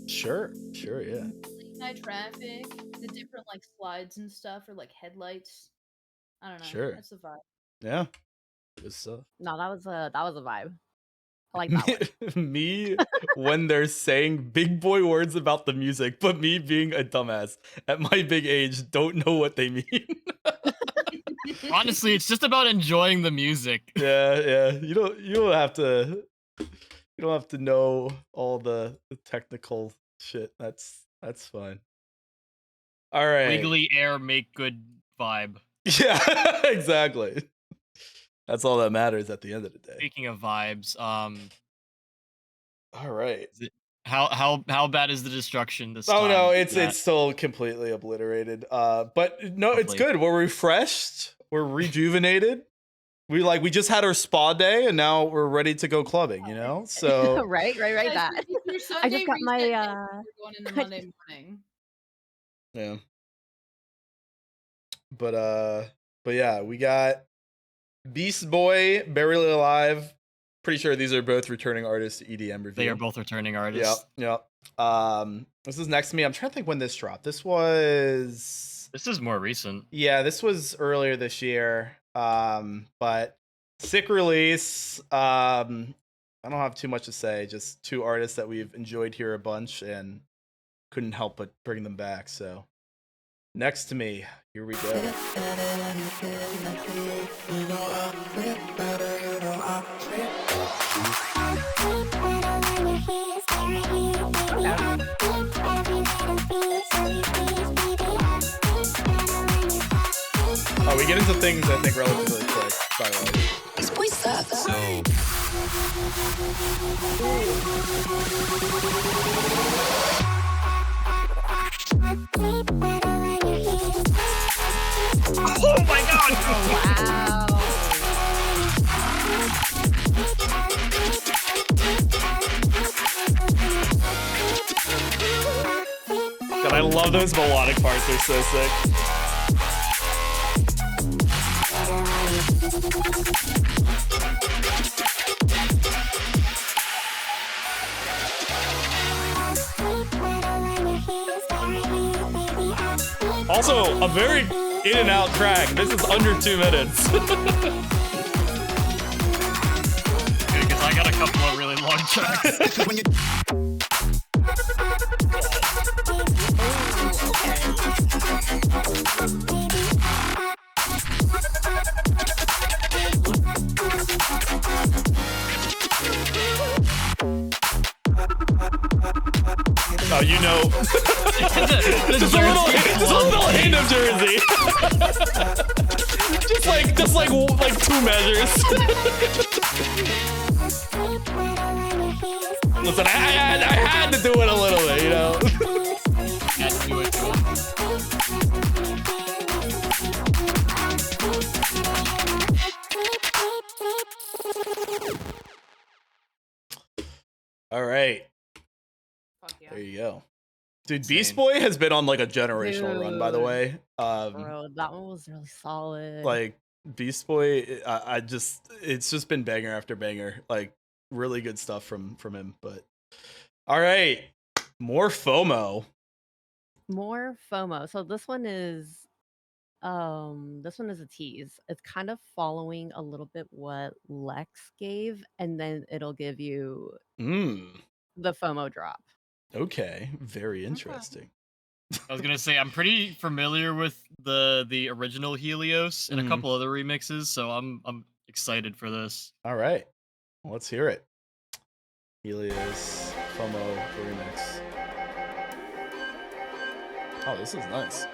Sure, yeah. late night traffic, the different like slides and stuff, or like headlights. I don't know. Sure. That's the vibe. Yeah. Good stuff. No, that was a vibe. I like that one. Me when they're saying big boy words about the music, but me being a dumbass at my big age don't know what they mean. Honestly, it's just about enjoying the music. Yeah. You don't have to know all the technical shit. That's fine. All right. Legally air make good vibe. Yeah, exactly. That's all that matters at the end of the day. Speaking of vibes, All right. how bad is the destruction this time? Oh no, Matt? it's still completely obliterated. But no, it's Lovely. good. We're refreshed. We're rejuvenated. We just had our spa day, and now we're ready to go clubbing. You know, so right. Guys, That. it's your I Sunday just got my reset day, we're going into Monday morning. yeah. But yeah, we got Beast Boy, Barely Alive. Pretty sure these are both returning artists to EDM review. They are both returning artists. Yep. This is next to me. I'm trying to think when this dropped. This was more recent. Yeah, this was earlier this year. But sick release. I don't have too much to say. Just two artists that we've enjoyed here a bunch and couldn't help but bring them back. So next to me, here we go. Are we getting tons of things I think relatively quick. By the way. This boy sucks. So Oh my god! Wow. God, I love those melodic parts. They're so sick. Also, a very in and out track. This is under 2 minutes. Good, because I got a couple of really long tracks. Oh, you know. Just a little hint of Jersey. just like 2 measures. Listen, I had to do it a little bit, you know. Had to do it to him. All right. Fuck yeah. There you go. Dude, Beast Boy has been on like a generational run, by the Dude. way. Bro, that one was really solid. Like Beast Boy, I just it's just been banger after banger. Like really good stuff from him. But all right, more FOMO. More FOMO. So this one is a tease. It's kind of following a little bit what Lex gave, and then it'll give you the FOMO drop. Okay, very interesting. I was gonna say I'm pretty familiar with the original Helios and a couple other remixes, so I'm excited for this. All right, let's hear it. Helios FOMO remix. Oh, this is nice.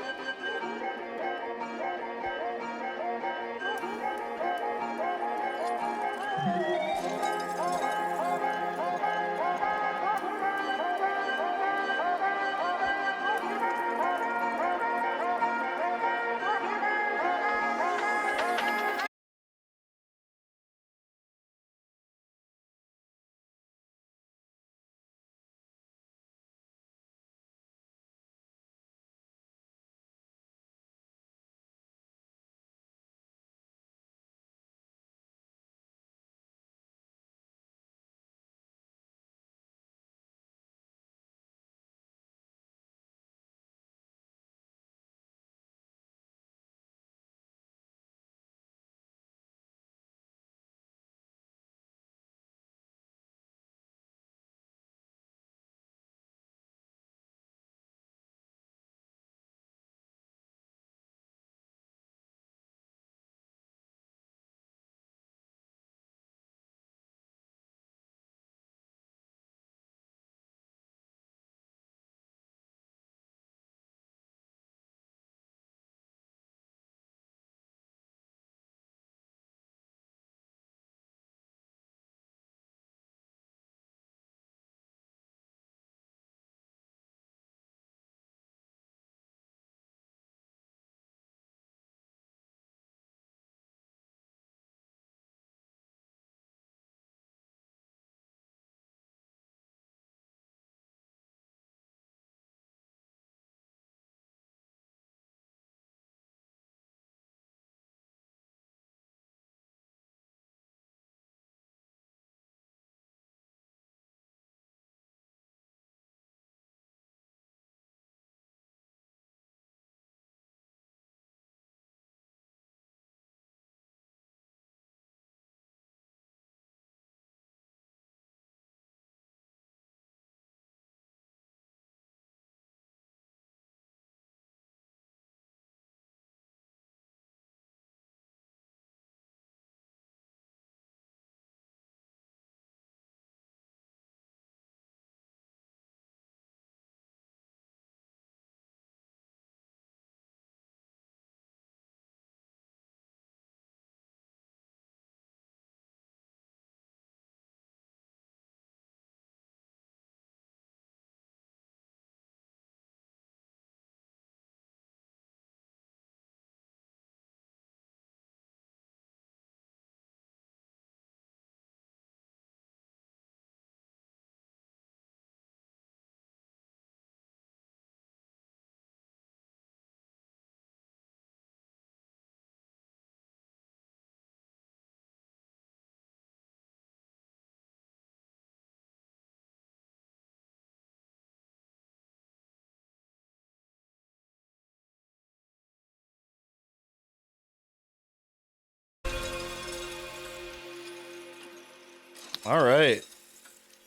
All right.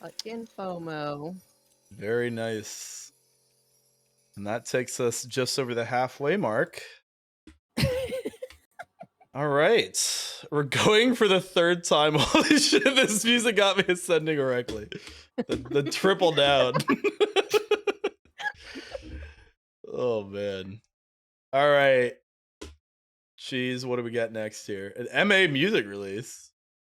Fucking FOMO. Very nice. And that takes us just over the halfway mark. All right. We're going for the third time. Holy shit, this music got me ascending correctly. The triple down. Oh, man. All right. Jeez, what do we got next here? An MA music release.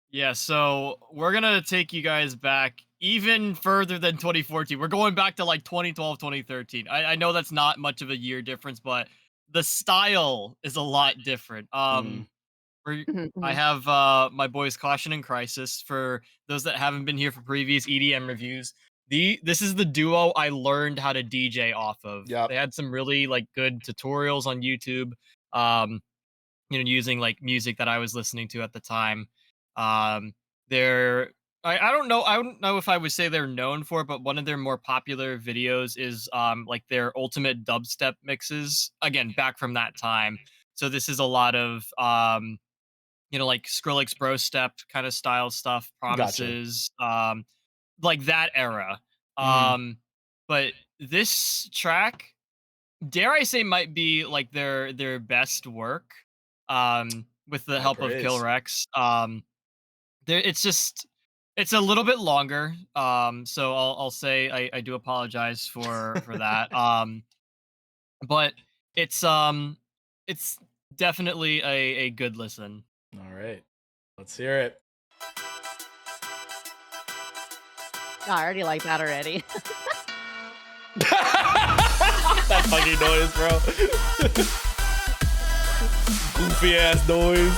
Yeah, so we're gonna take you guys back even further than 2014. We're going back to like 2012, 2013. I know that's not much of a year difference, but the style is a lot different. I have my boys Caution and Crisis. For those that haven't been here for previous EDM reviews, this is the duo I learned how to DJ off of. Yep. They had some really like good tutorials on YouTube. Using like music that I was listening to at the time. They're I don't know if I would say they're known for it, but one of their more popular videos is like their ultimate dubstep mixes. Again, back from that time. So this is a lot of like Skrillex Bro Step kind of style stuff, Promises, like that era. But this track, dare I say, might be like their best work. With the help of Kill Rex. It's a little bit longer. So I'll say I do apologize for that. But it's definitely a good listen. All right. Let's hear it. Oh, I already like that already. That fucking noise, bro. Goofy ass noise.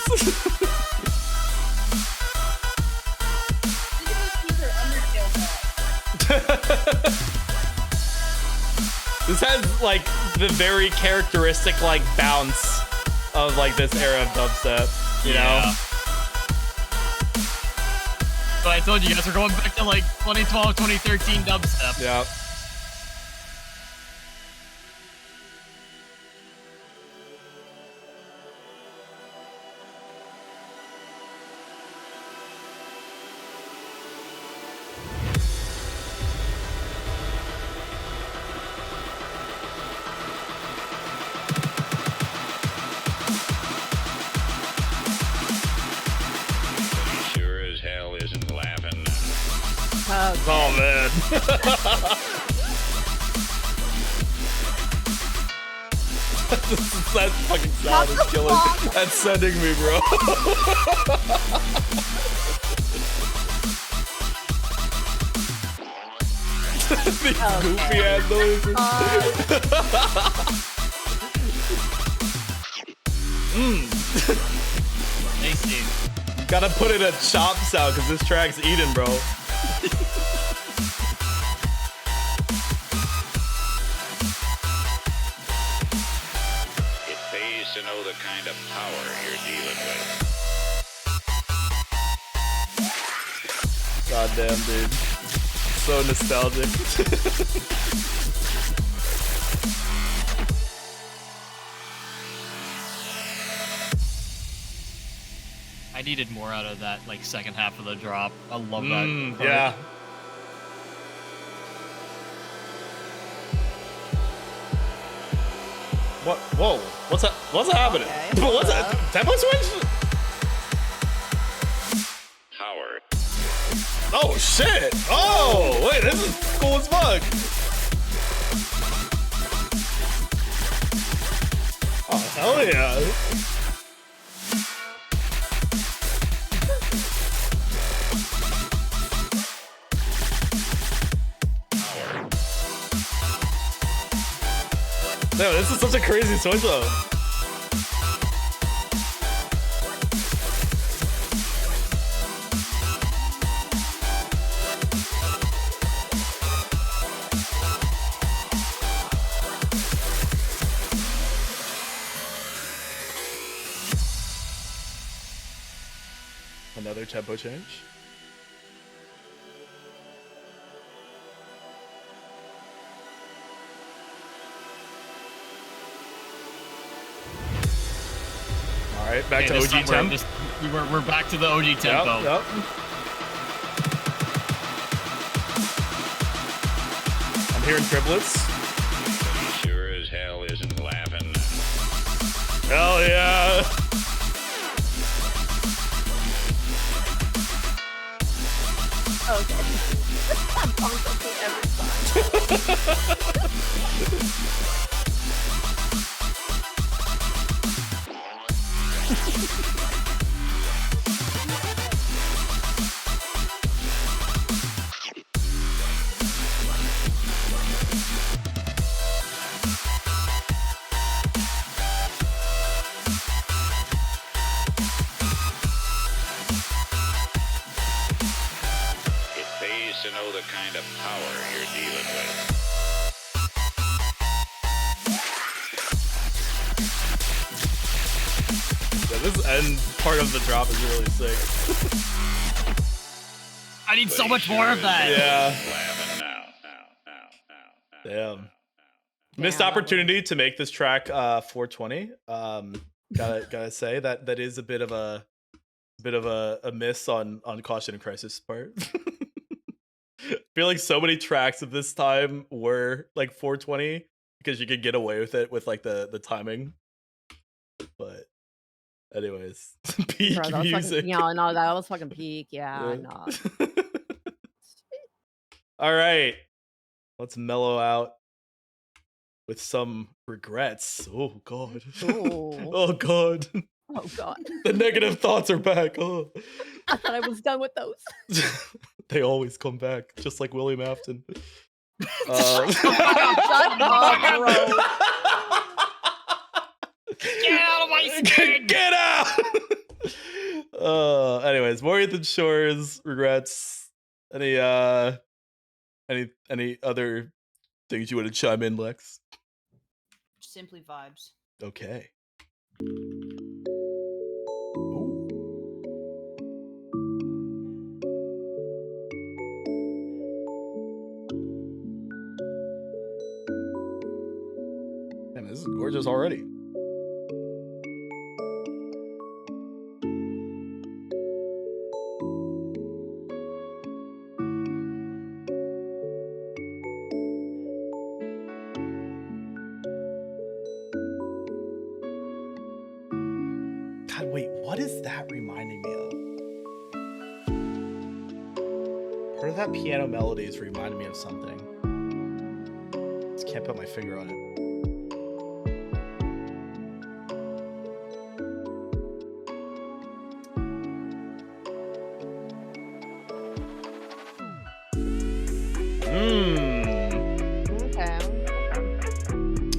This has like the very characteristic like bounce of like this era of dubstep, you know? But I told you guys we're going back to like 2012, 2013 dubstep. Yeah. Oh man. That fucking sound is killing me. That's sending me, bro. These goofy ass noises. Tasty. Gotta put in a chop sound because this track's eating, bro. To know the kind of power you're dealing with. God damn, dude. So nostalgic. I needed more out of that like second half of the drop. I love that. Yeah. What? Whoa! What's that? What's happening? Okay. What's that? Tempo switch? Power. Oh shit! Oh wait, this is cool as fuck. Oh hell yeah! Damn, this is such a crazy switch though. Another tempo change. All right, back to OG tempo. We're back to the OG tempo. Yep. hearing triplets. He sure as hell isn't laughing. Hell yeah. Okay. That song's okay every time. It pays to know the kind of power you're dealing with. Yeah, this end part of the drop is really sick. I need so much more of that. Yeah. Laughing now. Damn. Missed Damn. opportunity to make this track 420. Gotta say that is a bit of a miss on Caution and Crisis part. I feel like so many tracks of this time were like 420 because you could get away with it with like the timing. But anyways, peak Bro, that was music. fucking, no, that was fucking peak. Yeah, Yeah. no. All right, let's mellow out with some regrets. Oh god. Ooh. Oh god. Oh god. The negative thoughts are back. Oh. I thought I was done with those. They always come back, just like William Afton. Shut up, bro. Get out of my skin! Get out! Anyways, more Ethan Shores regrets. Any other things you want to chime in, Lex? Simply vibes. Okay. Man, this is gorgeous already. God, wait, what is that reminding me of? Part of that piano melody is reminding me of something. Just can't put my finger on it. Okay.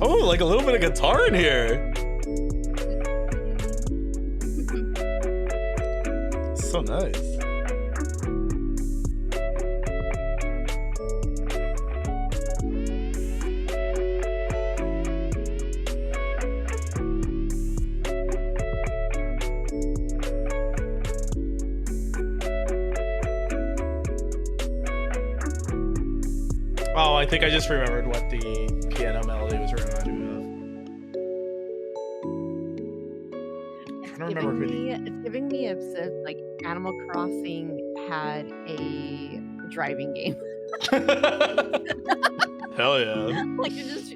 Oh, like a little bit of guitar in here. So nice. Oh, I think I just remembered what the piano melody was reminding me of. I don't remember who the... It's giving me as if like Animal Crossing had a driving game. Hell yeah. Like you're just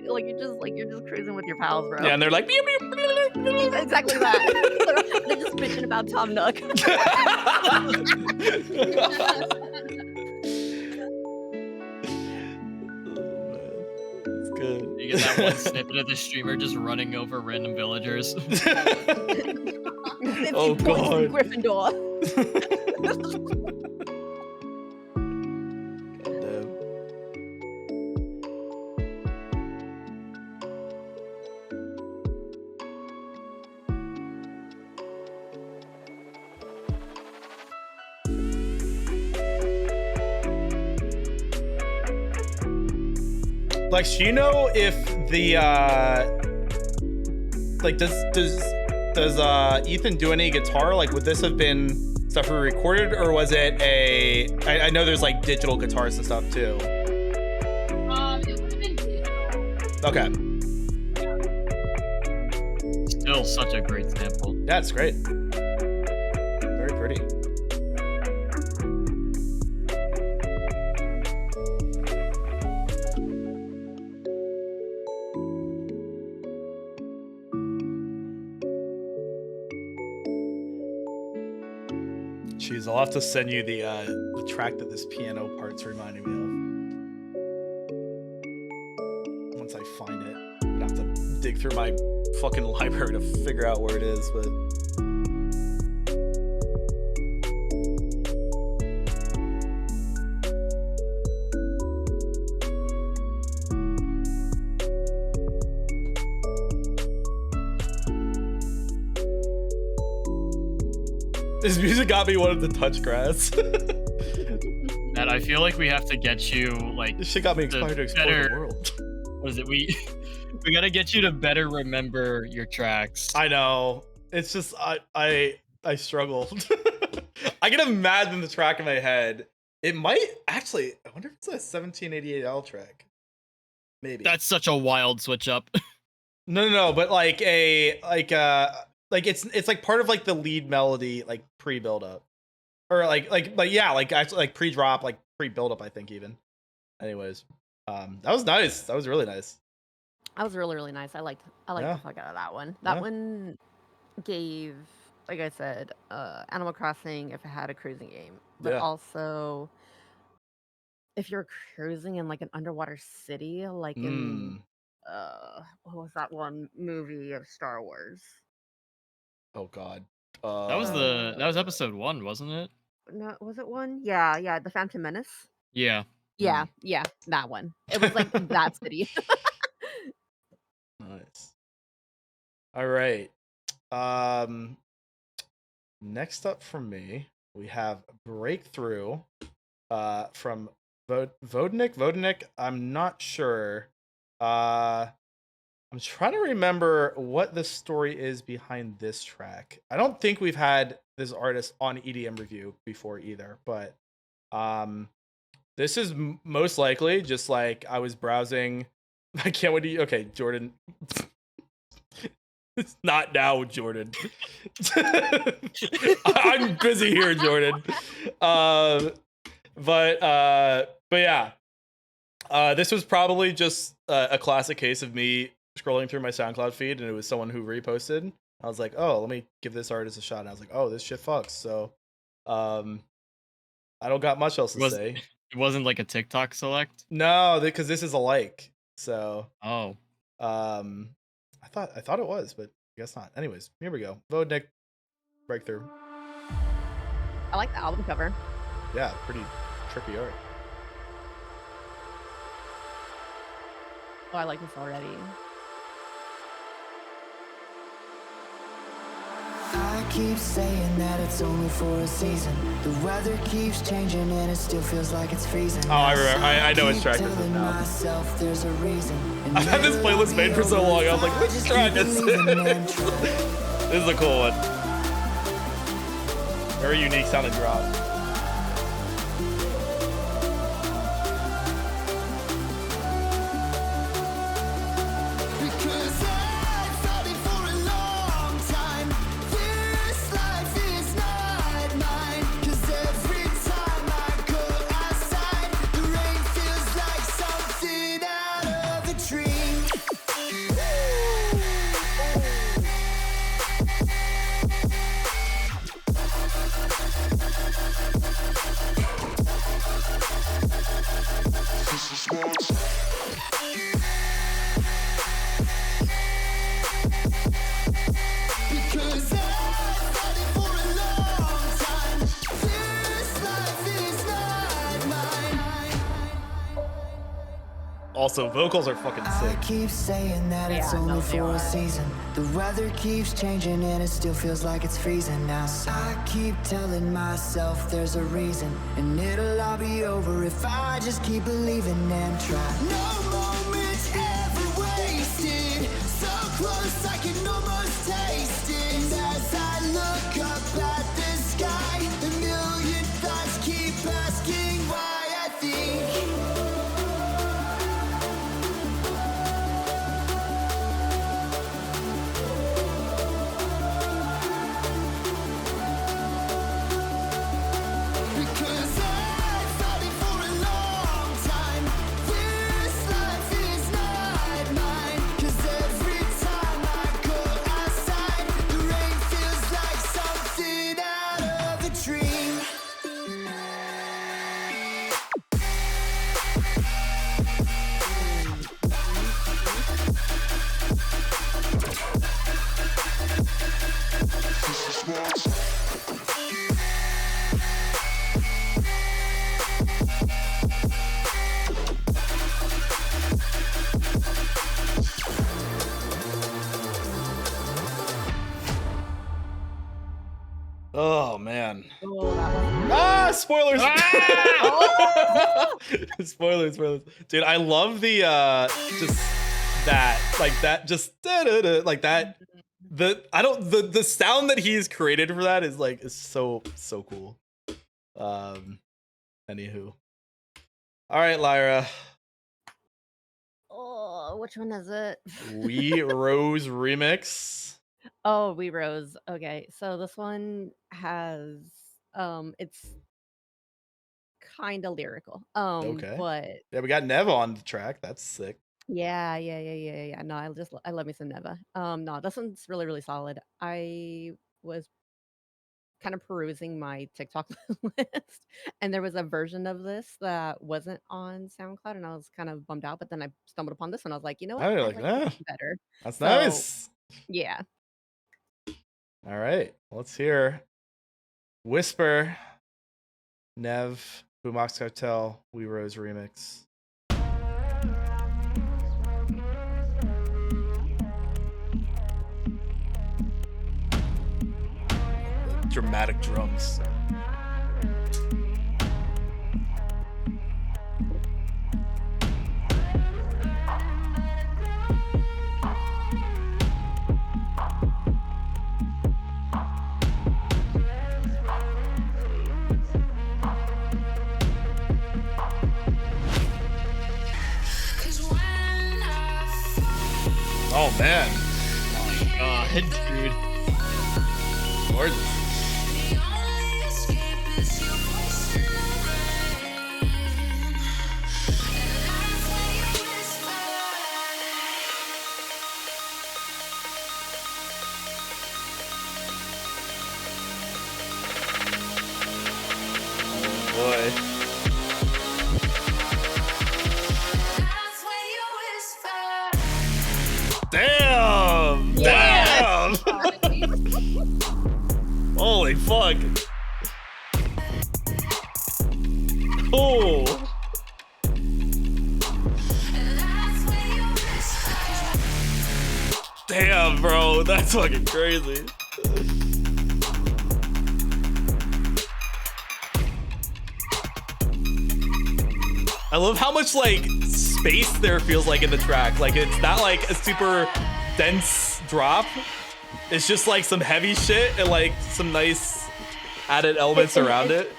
cruising with your pals, bro. Yeah, and they're like, beep, beep, beep, beep. Exactly that. They're just bitching about Tom Nook. It's good. You get that one snippet of the streamer just running over random villagers. 50 Oh, points God. from Gryffindor. Goddamn. Lex, do you know if the like does Ethan do any guitar? Like, would this have been stuff we recorded, or was it a? I know there's like digital guitars and stuff too. It would have been digital. Okay, Still such a great sample. yeah, it's great. Very pretty. Jeez, I'll have to send you the track that this piano part's reminding me of. Once I find it. I'm gonna have to dig through my fucking library to figure out where it is, but... This music got me wanting to touch grass. Matt, I feel like we have to get you like This shit got me excited to explore better- the world. what is it? We gotta get you to better remember your tracks. I know. It's just I struggle. I can imagine the track in my head. It might actually. I wonder if it's a 1788L track. Maybe. That's such a wild switch up. No. But like it's like part of like the lead melody, like pre-build up, or like actually like pre-drop, like pre-build up. I think even. Anyways, that was nice. That was really nice. That was really, really nice. I liked Yeah. the fuck out of that one. That Yeah. one gave, like I said, Animal Crossing if it had a cruising game, but Yeah. also if you're cruising in like an underwater city, like in what was that one movie of Star Wars? Oh God. That was episode 1, wasn't it? No, was it one? Yeah, The Phantom Menace. Yeah. Yeah, that one. It was like that city. Nice. All right. Next up from me, we have Breakthrough from Vodnik. I'm not sure. I'm trying to remember what the story is behind this track. I don't think we've had this artist on EDM review before either, but this is most likely just like I was browsing. I can't wait to. Okay, Jordan. It's not now, Jordan. I'm busy here, Jordan. But yeah. This was probably just a classic case of me scrolling through my SoundCloud feed, and it was someone who reposted. I was like, oh, let me give this artist a shot. And I was like, oh, this shit fucks. So, I don't got much else to say. It wasn't like a TikTok select? No, because this is a like. So, Oh. I thought it was, but I guess not. Anyways, here we go. Vodnik, Breakthrough. I like the album cover. Yeah, pretty trippy art. Oh, I like this already. I keep saying that it's only for a season. The weather keeps changing and it still feels like it's freezing. Oh, I remember. I know which track this is now. Myself, there's a reason. I've had this playlist made for so long. I was like, which track is this? This is a cool one. Very unique sounding drop. Also, vocals are fucking I sick. keep saying that it's Yeah, only no, they for are. a season. The weather keeps changing and it still feels like it's freezing now. So I keep telling myself there's a reason, and it'll all be over if I just keep believing and try. No moments ever wasted. So close I can almost taste it. And as I look up at the sky, a million thoughts keep asking why I think. Because I've fought it for a long time. This life man. Oh, that was Spoilers. Oh! Spoilers. Dude, I love the just that, like that, just like that. The sound that he's created for that is like is so cool. Anywho. All right, Lyra. Oh, which one is it? We Rose remix. Oh, We Rose. Okay, so this one has it's kind of lyrical. Okay. But Yeah, we got Neva on the track. That's sick. yeah. No, I love me some Neva. No, this one's really solid. I was kind of perusing my TikTok list, and there was a version of this that wasn't on SoundCloud, and I was kind of bummed out. But then I stumbled upon this one. I was like, you know what? Oh, you're I like, like this ah, one better. that's So nice. yeah. All right, let's hear Whisper, Nev, Boombox Cartel, We Rose remix. Dramatic drums. Oh man, Dude. gorgeous. Boy. Damn! Yes! Damn! Holy fuck! Oh! Damn, bro, that's fucking crazy. I love how much like space there feels like in the track. Like it's not like a super dense drop. It's just like some heavy shit and like some nice added elements around it.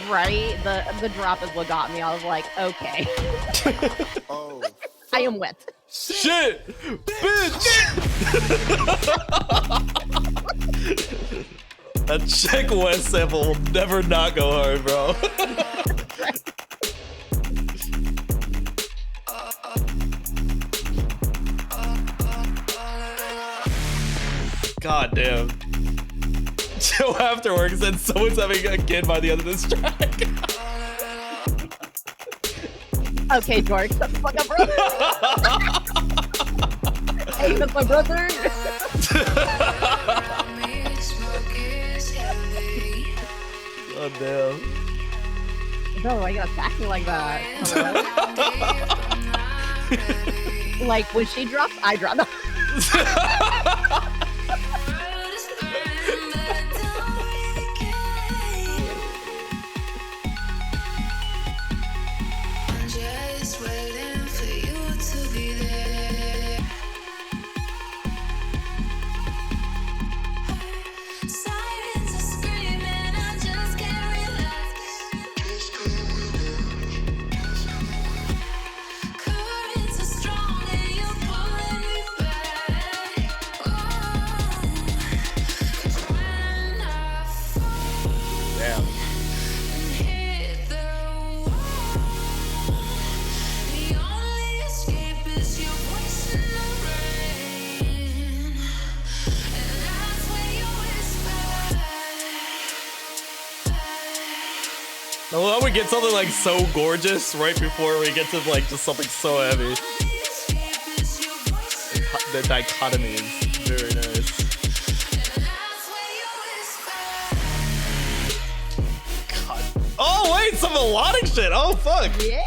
Right? The drop is what got me. I was like, okay. Oh, I am wet. Shit! Bitch! That Check West sample will never not go hard, bro. God damn. Joe after work said someone's having a kid by the end of this track. Okay, George, shut the fuck up, brother. Hey, that's my brother. God damn. Bro, why you gotta attack me like that? Hello? Like, when she drops, I drop. I love how we get something like so gorgeous right before we get to like just something so heavy. The dichotomy is very nice. God. Oh wait, some melodic shit. Oh fuck. Yeah.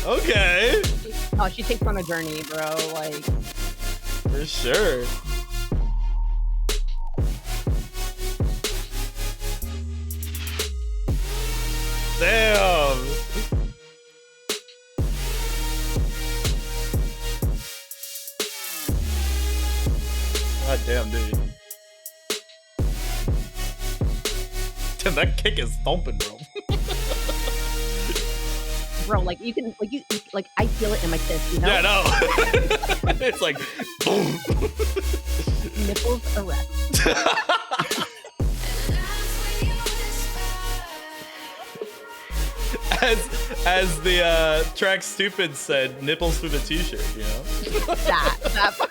Okay. Oh, she takes on a journey, bro. Like, For sure. Damn, that kick is thumping, bro. Bro, like you can, like you like I feel it in my fist, you know? Yeah, no. It's like, boom. Nipples erect. As the track Stupid said, nipples through the t-shirt, you know? that part.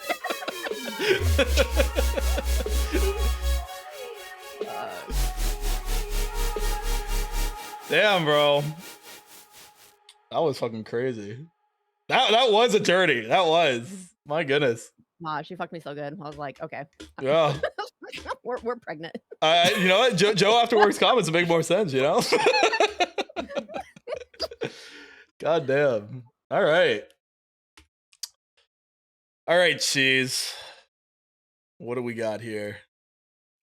Damn, bro. That was fucking crazy. That was a journey. That was. My goodness. Nah, she fucked me so good. I was like, okay. Yeah. we're pregnant. You know what? Joe after work's comments would make more sense, you know? God damn. All right. All right, Cheese. What do we got here?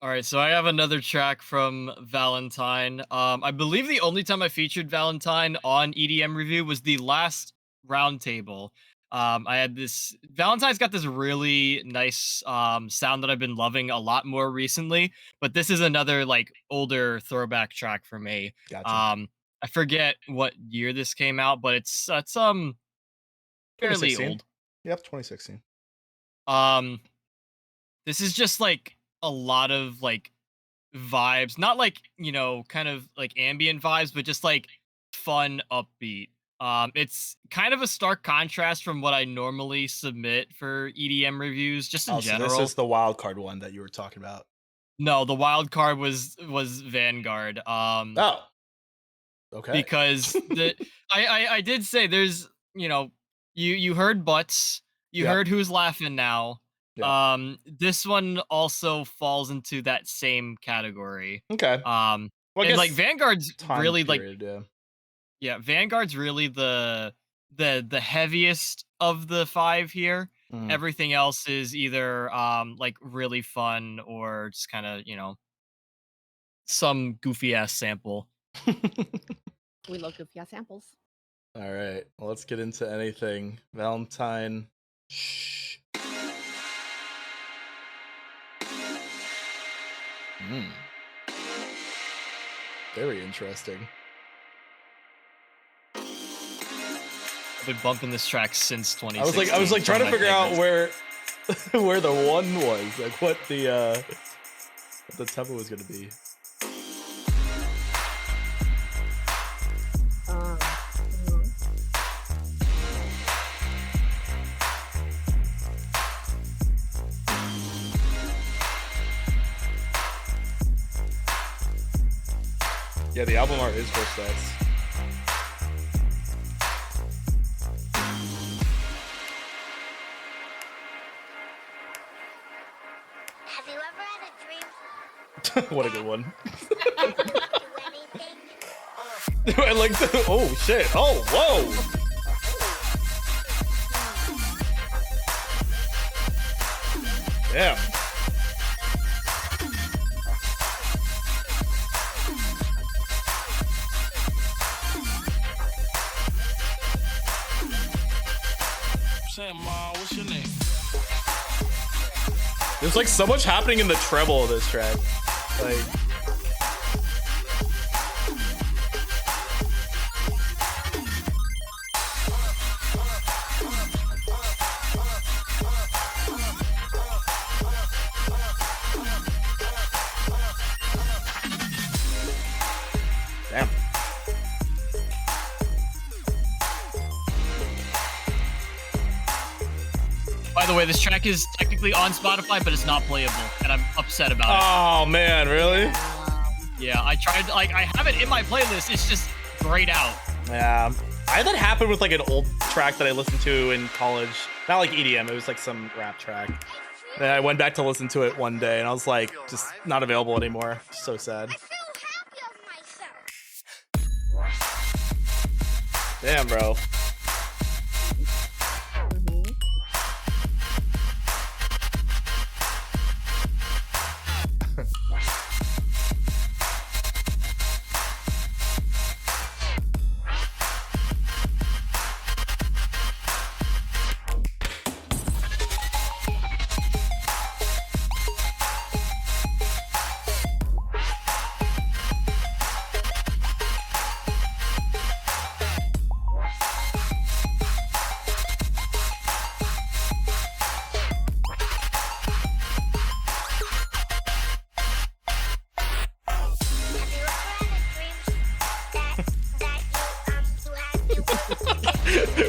All right, so I have another track from Valentine. I believe the only time I featured Valentine on EDM review was the last roundtable. I had this. Valentine's got this really nice sound that I've been loving a lot more recently. But this is another like older throwback track for me. Gotcha. I forget what year this came out, but it's fairly 2016. old. Yep, 2016. This is just like a lot of like vibes, not like, you know, kind of like ambient vibes, but just like fun, upbeat. It's kind of a stark contrast from what I normally submit for EDM reviews, just in general. So this is the wild card one that you were talking about. No, the wild card was Vanguard. Oh. Okay. Because I did say there's, you know, you heard Butts, you heard Who's Laughing Now. Yeah. This one also falls into that same category. Okay. Well, and like Vanguard's really period, like Vanguard's really the heaviest of the five here. Everything else is either like really fun or just kind of, you know, some goofy ass sample. We love goofy ass samples. All right, well, let's get into anything. Valentine. Shh. Very interesting. I've been bumping this track since 2016. I was like trying to figure out where the one was, like what the tempo was gonna be. Yeah, the album art is 4 sets. Have you ever had a dream? What a good one. Do anything? I like the. Oh shit! Oh whoa! Damn. What's your name? There's like so much happening in the treble of this track. Like. Damn. By the way, this track is technically on Spotify, but it's not playable, and I'm upset about it. Oh man, really? Yeah, I tried. Like, I have it in my playlist. It's just grayed out. Yeah. I had that happen with like an old track that I listened to in college. Not like EDM, it was like some rap track. Then I went back to listen to it one day, and I was like, just not available anymore. So sad. I feel happy of myself. Damn, bro.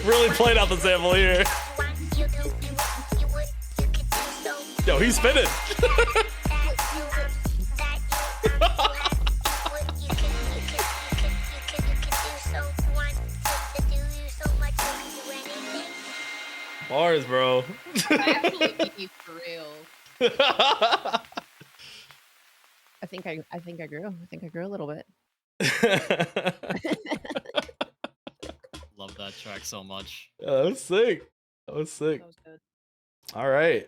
Really played out the sample here. Yo, he's spinning. Bars, bro. I actually think he's for real. I think I grew. I think I grew a little bit. Love that track so much. Yeah, that was sick. That was sick. That was good. All right.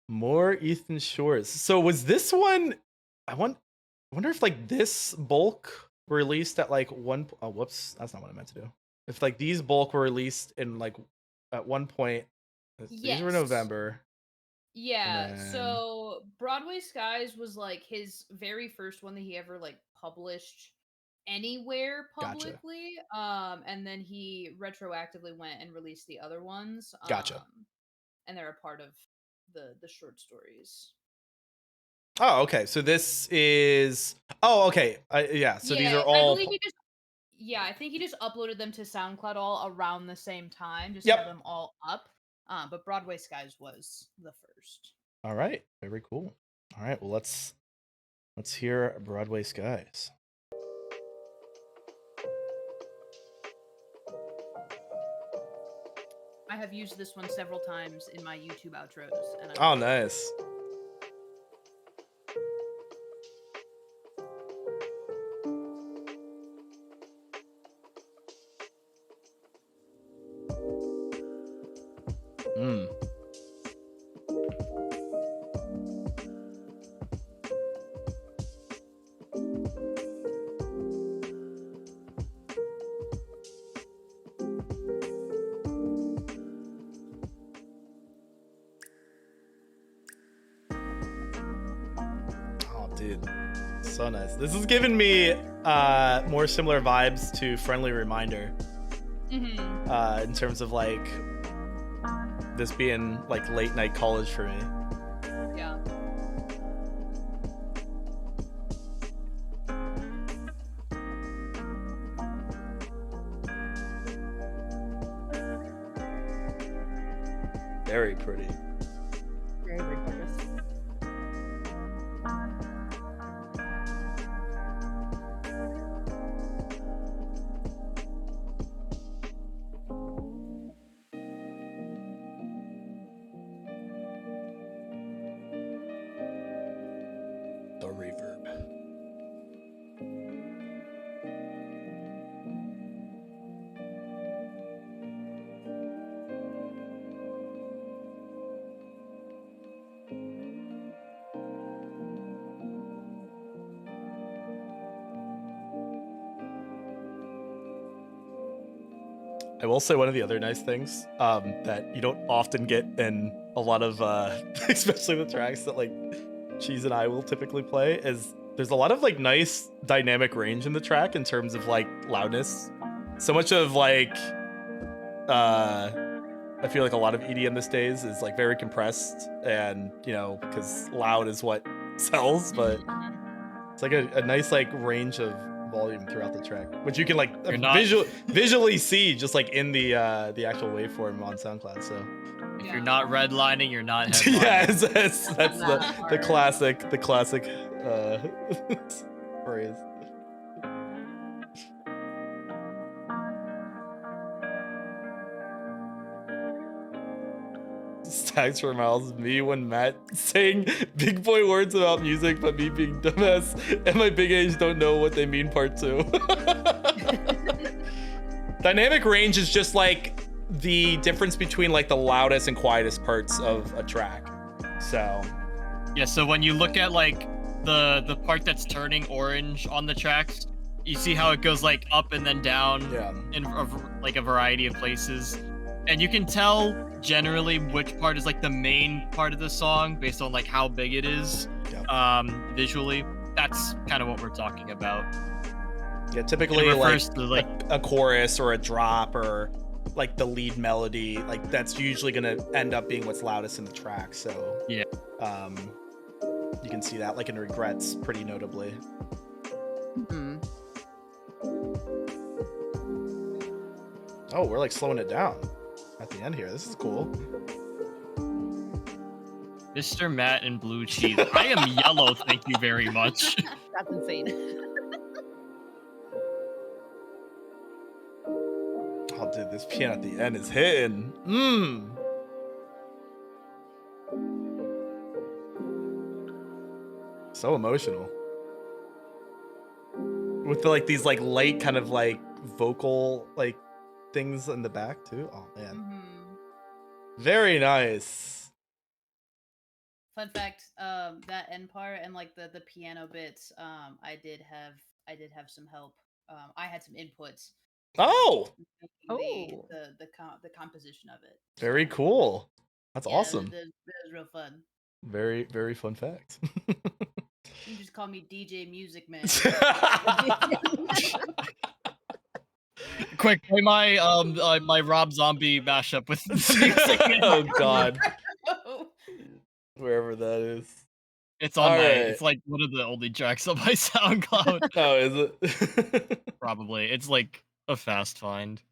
More Ethan Shores. So was this one? I wonder if like this bulk released at like one. Oh, whoops, that's not what I meant to do. If like these bulk were released in like at one point. These were Yes. November. Yeah, And then- so Broadway Skies was like his very first one that he ever like published anywhere Gotcha. publicly. And then he retroactively went and released the other ones. Gotcha. And they're a part of the short stories. Oh, okay. So this is. Oh, okay. Yeah. So these are all. I believe he just. Yeah, I think he just uploaded them to SoundCloud all around the same time, just Yep. have them all up. But Broadway Skies was the first. All right. Very cool. All right. Well, let's hear Broadway Skies. I have used this one several times in my YouTube outros. And Oh, nice. Mm. Oh, dude. So nice. This is giving me more similar vibes to Friendly Reminder. In terms of like this being like late night college for me. Yeah. Very pretty. Very, very gorgeous. The reverb. I will say one of the other nice things that you don't often get in a lot of, especially the tracks that like Cheese and I will typically play, is there's a lot of like nice dynamic range in the track in terms of like loudness. So much of like, I feel like a lot of EDM these days is like very compressed, and you know, because loud is what sells, but it's like a nice like range of volume throughout the track, which you can like You're not- visually see just like in the actual waveform on SoundCloud. So If you're not redlining, you're not headlining. yeah, that's the hard. classic phrase. Stacks for miles. Me when Matt saying big boy words about music, but me being dumbass and my big age don't know what they mean. Part 2. Dynamic range is just like the difference between like the loudest and quietest parts of a track. So Yeah, so when you look at like the part that's turning orange on the tracks, you see how it goes like up and then down yeah, in like a variety of places. And you can tell generally which part is like the main part of the song based on like how big it is visually. That's kind of what we're talking about. yeah. Typically, It like refers to like a chorus or a drop or like the lead melody, like that's usually gonna end up being what's loudest in the track. So Yeah. You can see that like in Regrets pretty notably. Oh, we're like slowing it down at the end here. This is cool. Mr. Matt and Blue Cheese. I am yellow, thank you very much. That's insane. Oh, dude, this piano at the end is hitting. So emotional. With the, like these like light kind of like vocal like things in the back too. Oh man. Very nice. Fun fact, that end part and like the piano bits, I did have some help. I had some inputs. Oh, The composition of it. very cool. That's Yeah, awesome. That was real fun. Very, very fun fact. You can just call me DJ Music Man. Quick, play my my Rob Zombie mashup with the music. Oh God. Wherever that is. It's on All my. right. It's like one of the only tracks on my SoundCloud. Oh, is it? Probably. It's like a fast find.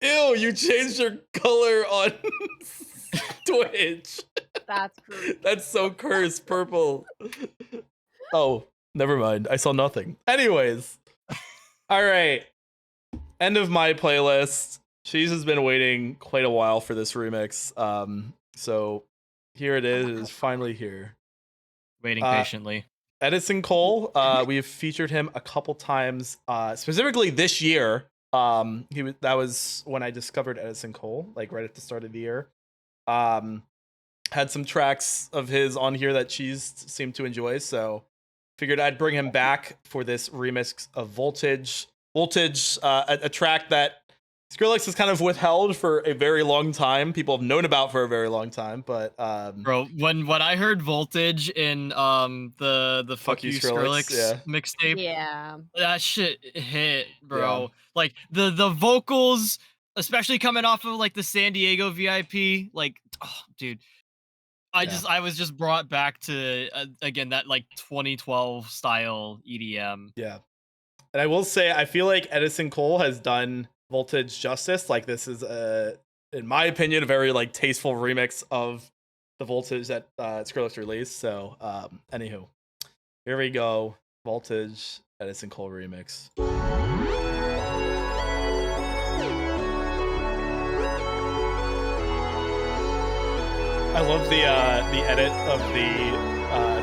Ew, you changed your color on Twitch. That's true. That's so cursed, purple. Oh, never mind. I saw nothing. Anyways. All right. End of my playlist. Cheese has been waiting quite a while for this remix. So here it is. It is finally here. Waiting patiently. Edison Cole. We've featured him a couple times. Specifically this year. That was when I discovered Edison Cole, like right at the start of the year. Had some tracks of his on here that Cheese seemed to enjoy, so figured I'd bring him back for this remix of Voltage. Voltage, a track that Skrillex has kind of withheld for a very long time. People have known about for a very long time, but bro, when I heard Voltage in the Fuck You Skrillex mixtape, Yeah, that shit hit, bro. Yeah. Like the vocals, especially coming off of like the San Diego VIP, like, oh, dude. I was just brought back to again that like 2012 style EDM. Yeah. And I will say, I feel like Edison Cole has done Voltage justice. Like, this is in my opinion, a very like tasteful remix of the Voltage that Skrillex released. So, anywho, here we go. Voltage, Edison Cole remix. I love the edit of the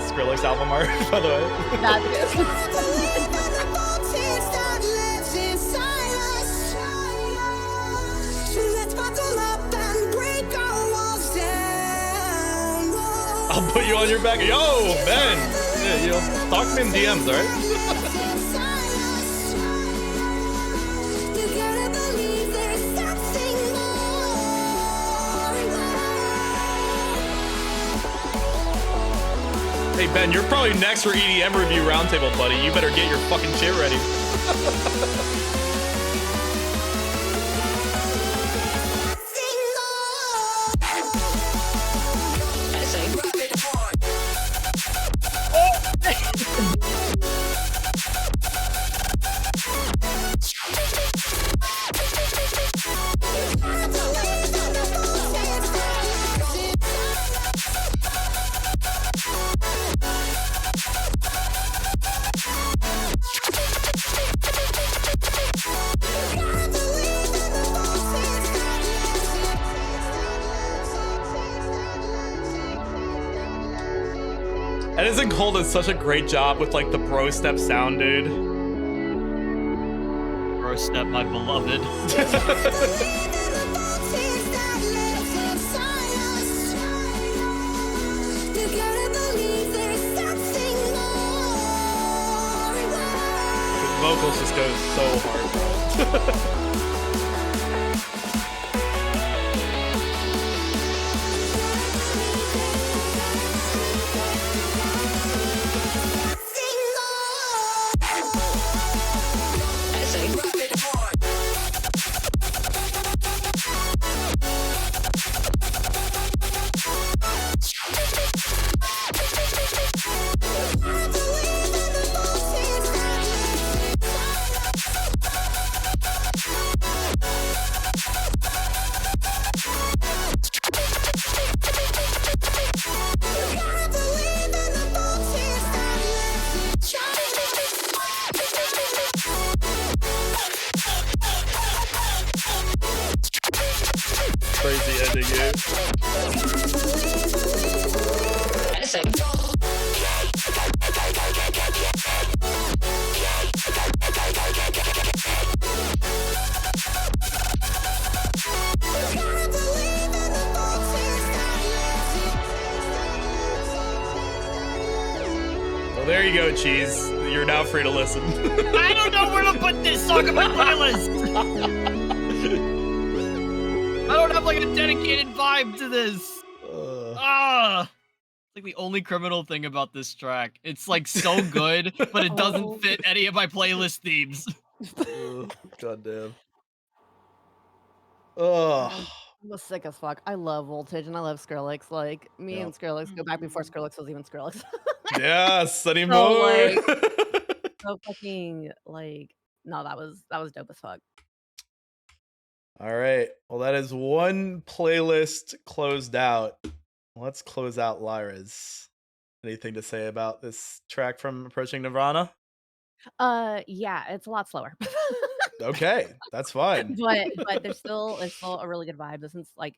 Skrillex album art, by the way. that's I'll put you on your back. Yo, Ben! Yeah, you know, talk to me in DMs, alright? Hey, Ben, you're probably next for EDM Review Roundtable, buddy. You better get your fucking shit ready. Edison Cole does such a great job with like the bro step sound, dude. Bro step, my beloved. The vocals just go so hard, bro. crazy ending here. Well, there you go, Cheese. You're now free to listen. I don't know where to put this song on my playlist. I don't have like a dedicated vibe to this. It's like the only criminal thing about this track. It's like so good, but it doesn't fit any of my playlist themes. God damn. Oh. I'm sick as fuck. I love Voltage and I love Skrillex. Like me and Skrillex go back before Skrillex was even Skrillex. Yes, anymore. So, like, so fucking like no, that was dope as fuck. All right. Well, that is one playlist closed out. Let's close out Lyra's. Anything to say about this track from Approaching Nirvana? Yeah, it's a lot slower. Okay, that's fine. but there's still a really good vibe. This is like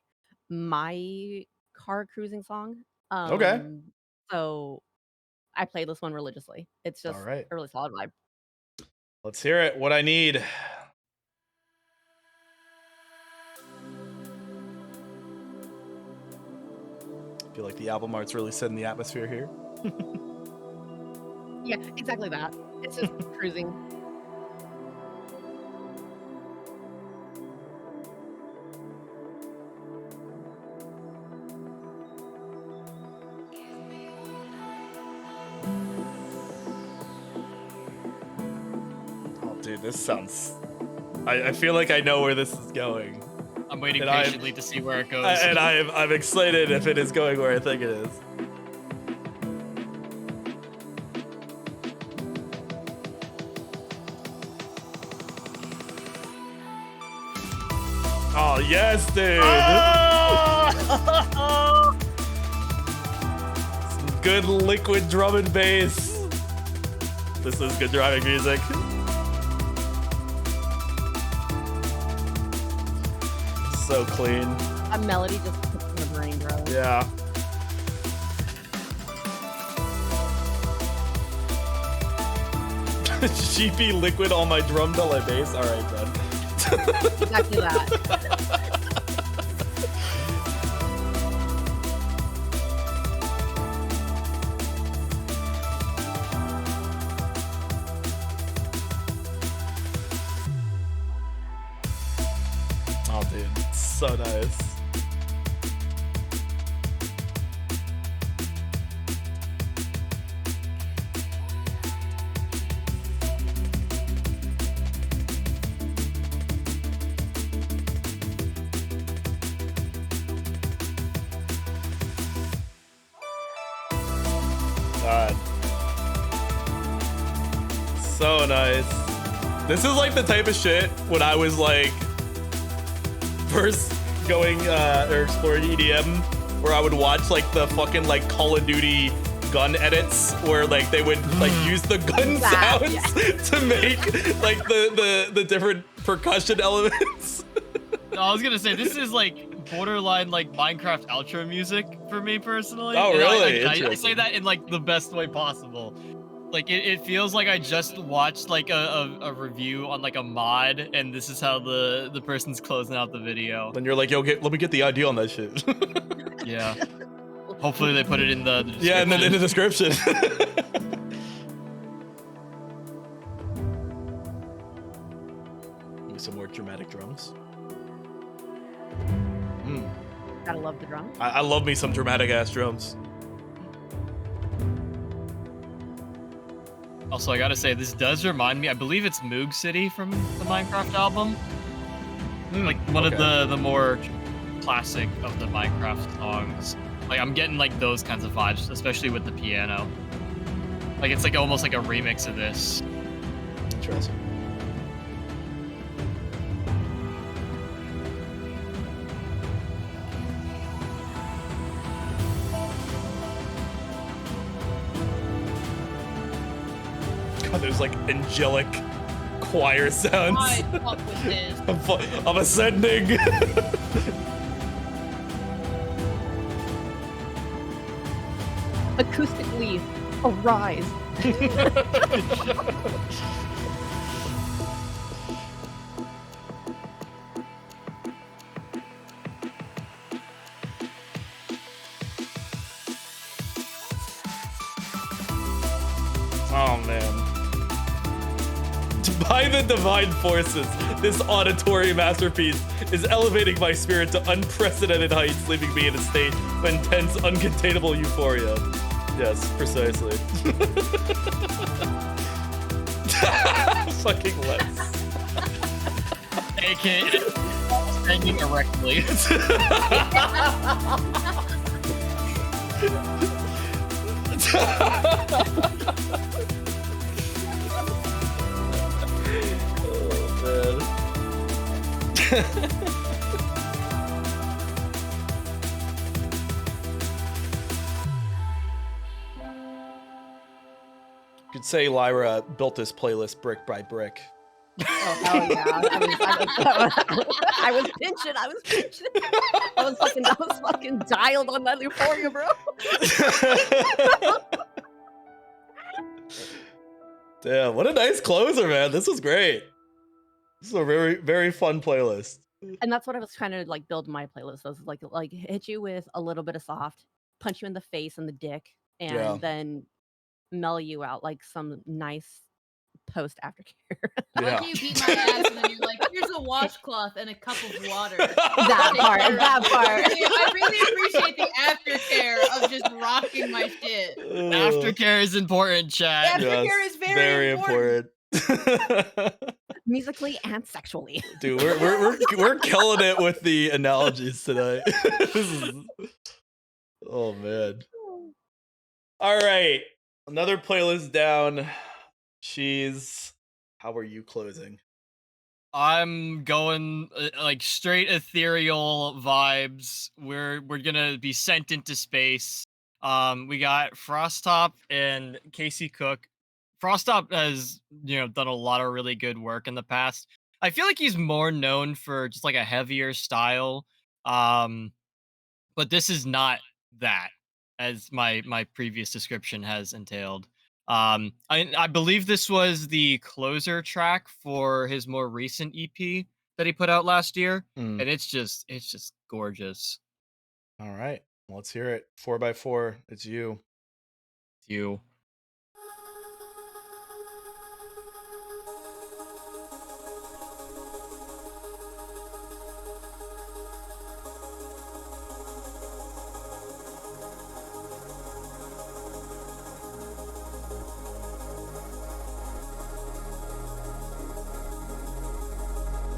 my car cruising song. Okay. So I play this one religiously. It's just All right. a really solid vibe. Let's hear it. What I need. I feel like the album art's really setting the atmosphere here. Yeah, exactly that. It's just cruising. Oh, dude, this sounds... I feel like I know where this is going. I'm waiting And patiently to see where it goes. And I'm excited if it is going where I think it is. Oh, yes, dude. Some good liquid drum and bass. This is good driving music. So clean. A melody just puts in the brain, bro. Yeah. GP liquid on my drum till I bass. All right, bud. Exactly that. Oh, dude, it's so nice. God. So nice. This is like the type of shit when I was like first going or exploring EDM, where I would watch like the fucking like Call of Duty gun edits where like they would like use the gun sounds to make like the different percussion elements. No, I was gonna say this is like borderline like Minecraft outro music for me personally. Oh, And really? I say that in like the best way possible. Like it feels like I just watched like a review on like a mod, and this is how the person's closing out the video. Then you're like, yo, let me get the ID on that shit. Yeah. Hopefully they put it in the description. Yeah, and then in the description. Give me some more dramatic drums. Gotta love the drum. I love me some dramatic ass drums. Also, I gotta say, this does remind me, I believe it's Moog City from the Minecraft album. Like one of the more classic of the Minecraft songs. Like I'm getting like those kinds of vibes, especially with the piano. Like it's like almost like a remix of this. Interesting. God, there's like angelic choir sounds. I fuck with this. I'm ascending. acoustically arise. Oh man. By the divine forces, this auditory masterpiece is elevating my spirit to unprecedented heights, leaving me in a state of intense, uncontainable euphoria. Yes, precisely. Fucking Lex. AKA standing erectly. You could say Lyra built this playlist brick by brick. Oh hell yeah! I was pinching. I was fucking dialed on that euphoria, bro. Damn, what a nice closer, man. This was great. This is a very, very fun playlist. And that's what I was trying to like build my playlist. I was like hit you with a little bit of soft, punch you in the face and the dick, and then mellow you out like some nice post aftercare. I like you beat my ass and then you're like, here's a washcloth and a cup of water. That part. I really appreciate the aftercare of just rocking my shit. Aftercare is important, chat. Aftercare is very important. Musically and sexually. Dude, we're killing it with the analogies tonight. Oh man. All right. Another playlist down. How are you closing? I'm going like straight ethereal vibes. We're gonna be sent into space. We got Frosttop and Casey Cook. Frosttop has, done a lot of really good work in the past. I feel like he's more known for just like a heavier style. But this is not that, as my previous description has entailed. I believe this was the closer track for his more recent EP that he put out last year, and it's just gorgeous. All right, let's hear it. 4x4, it's you. It's you.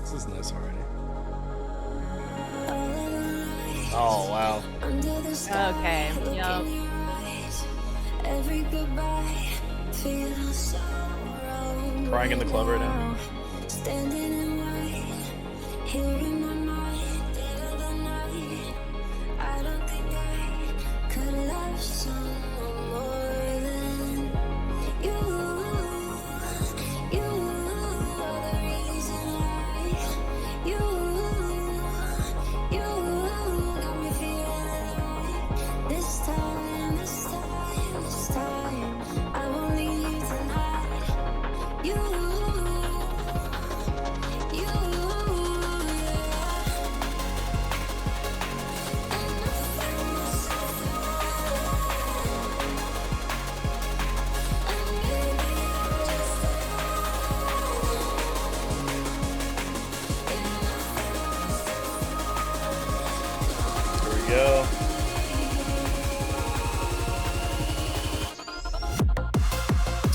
This is nice already. Oh, wow. Okay, yep. Crying in the club right now. Go.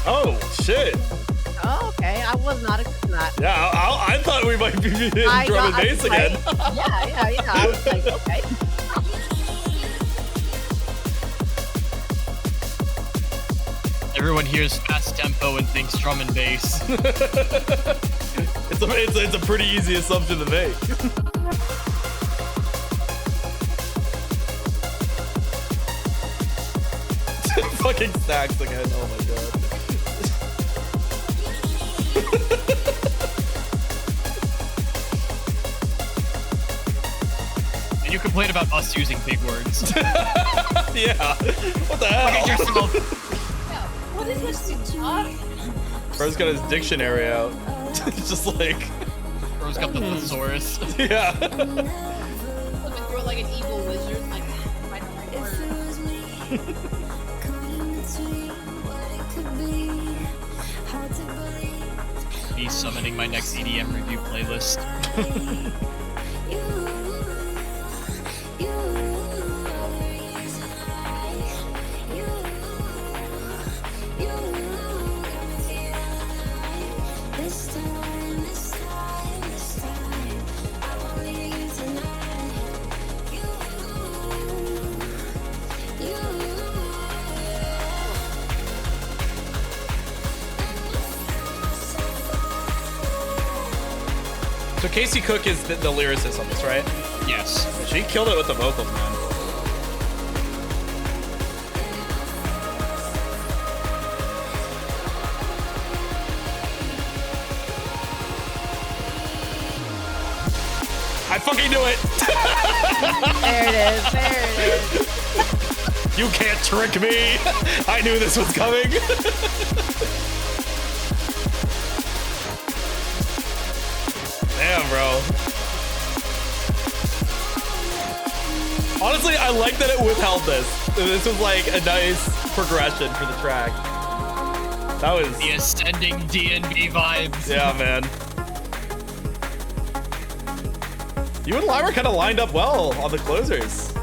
Oh shit! Oh, okay, I was not expecting that. Yeah, I thought we might be hitting drum and bass again. Yeah. I was like, okay. Everyone hears fast tempo and thinks drum and bass. It's a pretty easy assumption to make. Fucking stacks again. Oh my god. And you complain about us using big words. Yeah. What the hell? Look at yourself. Yeah, what is this? Bro's got his dictionary out. It's just like, Bro's got the thesaurus. yeah. Flipping through it like an evil wizard. Like, I don't like words. Me summoning my next EDM review playlist. So Casey Cook is the lyricist on this, right? Yes. She killed it with the vocals, man. I fucking knew it! There it is. There it is. You can't trick me! I knew this was coming! Damn, bro. Honestly, I like that it withheld this. This was like a nice progression for the track. That was... The ascending DNB vibes. Yeah, man. You and Lyra kind of lined up well on the closers. I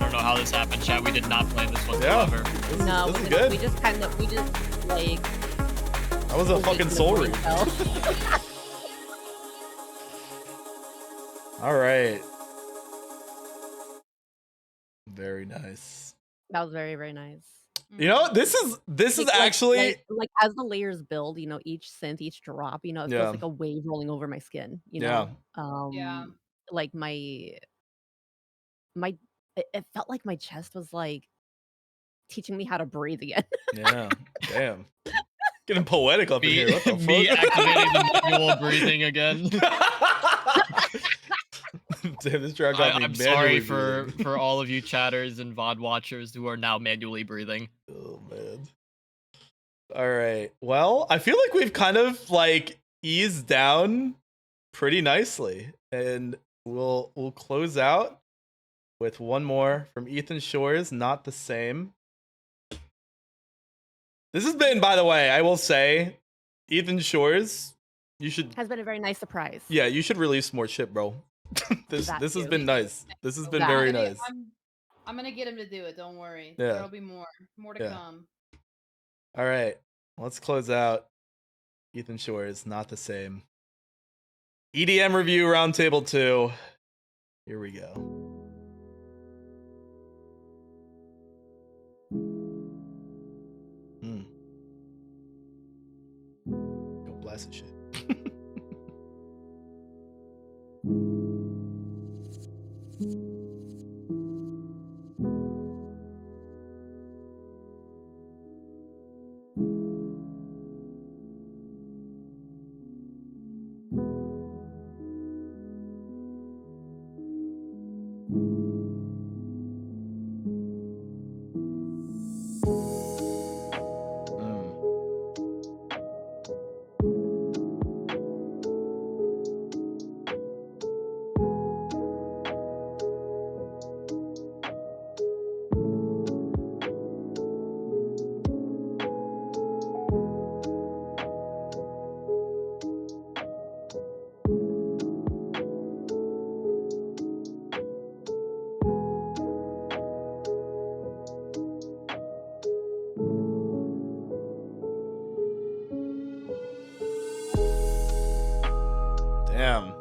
don't know how this happened, chat. We did not plan this Yeah. whatsoever. No, this is we good. we just like. That was a fucking soul read. All right. Very nice. That was very, very nice. You know, this is actually like as the layers build, you know, each synth, each drop, you know, it Yeah. feels like a wave rolling over my skin. You know, Yeah. like my it felt like my chest was like teaching me how to breathe again. yeah. Damn. Getting poetic up in Me, here. What the me fuck? activating the manual breathing again. Damn, this track got me I'm sorry manually breathing. for all of you chatters and VOD watchers who are now manually breathing. Oh man. All right. Well, I feel like we've kind of like eased down pretty nicely, and we'll close out with one more from Ethan Shores, Not the Same. This has been, by the way, I will say, Ethan Shores, you should Has been a very nice surprise. yeah, you should release more shit, bro. this That has too. been nice. This has been That. very nice. I'm gonna get him to do it. Don't worry. Yeah. There'll be more to Yeah. come. All right, let's close out Ethan Shores, Not the Same. EDM review roundtable 2. Here we go. Go blast the shit. Damn.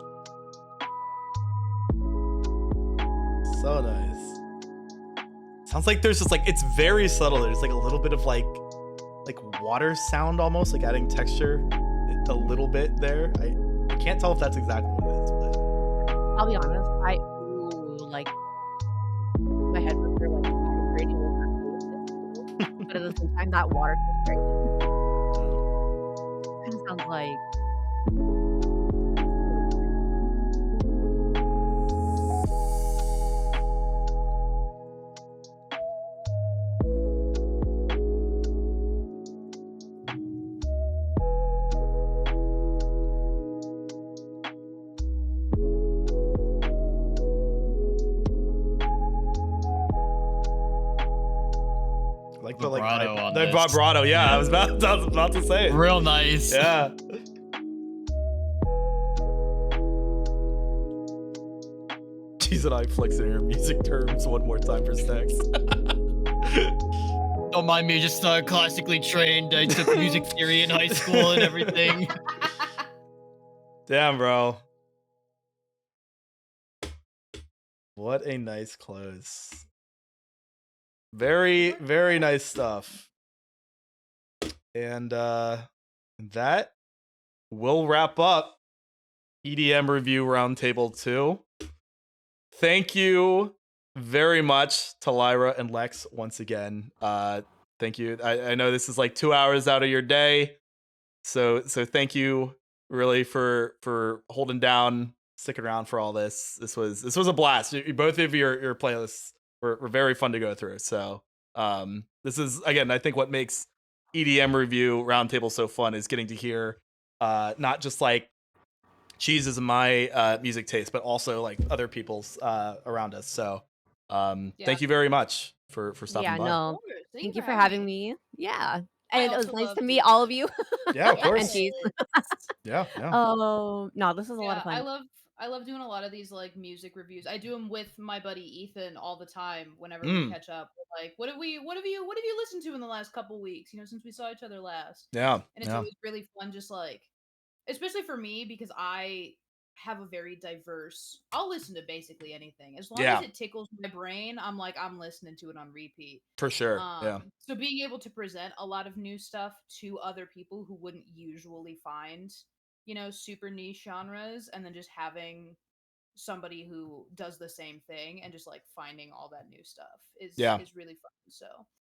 So nice. Sounds like there's just like, it's very subtle. There's like a little bit of like water sound almost, like adding texture a little bit there. I can't tell if that's exactly what it is, but I'll be honest, like my headphones are like vibrating with that music, but at the same time that water kind of sounds like vibrato on The this. vibrato, yeah, I was about to say it. Real nice. Yeah. Cheese and I flexing your music terms one more time for Stacks. Don't mind me, just classically trained. I took music theory in high school and everything. Damn, bro. What a nice close. Very, very nice stuff. And that will wrap up EDM Review Roundtable 2. Thank you very much to Lyra and Lex once again. Thank you. I know this is like 2 hours out of your day. So thank you really for holding down, sticking around for all this. This was a blast. Both of your playlists were very fun to go through. So this is, again, I think what makes EDM Review Roundtable so fun is getting to hear not just like Cheese is my music taste, but also like other people's around us. So thank you very much for stopping by. No, thank you for having me. Yeah, and it was also nice love to meet doing all it. of you. Yeah, of course. And Cheese. Yeah. Oh no, this is a lot of I fun. love doing a lot of these like music reviews. I do them with my buddy Ethan all the time whenever we catch up. We're like, what have you listened to in the last couple weeks? Since we saw each other last. Yeah. And it's always really fun, just like, especially for me, because I have a very diverse. I'll listen to basically anything as long as it tickles my brain. I'm listening to it on repeat. For sure. So being able to present a lot of new stuff to other people who wouldn't usually find, super niche genres, and then just having somebody who does the same thing and just like finding all that new stuff is really fun. So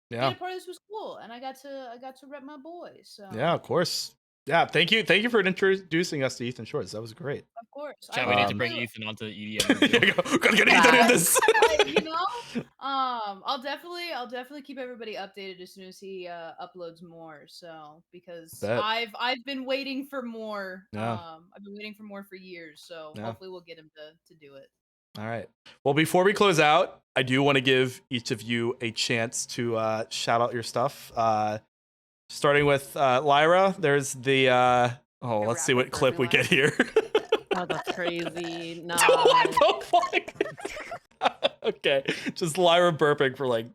being a part of this was cool, and I got to rep my boys. So yeah, of course. Yeah, thank you for introducing us to Ethan Shorts. That was great. Of course. Chat, we need to bring Ethan onto EDM Review. Gotta get Ethan in this. I'll definitely keep everybody updated as soon as he uploads more. So because I've been waiting for more. I've been waiting for more for years. So hopefully we'll get him to do it. All right. Well, before we close out, I do want to give each of you a chance to shout out your stuff. Starting with Lyra, there's the let's see what clip we get here. Oh, that's crazy. No. What the fuck? Okay, just Lyra burping for like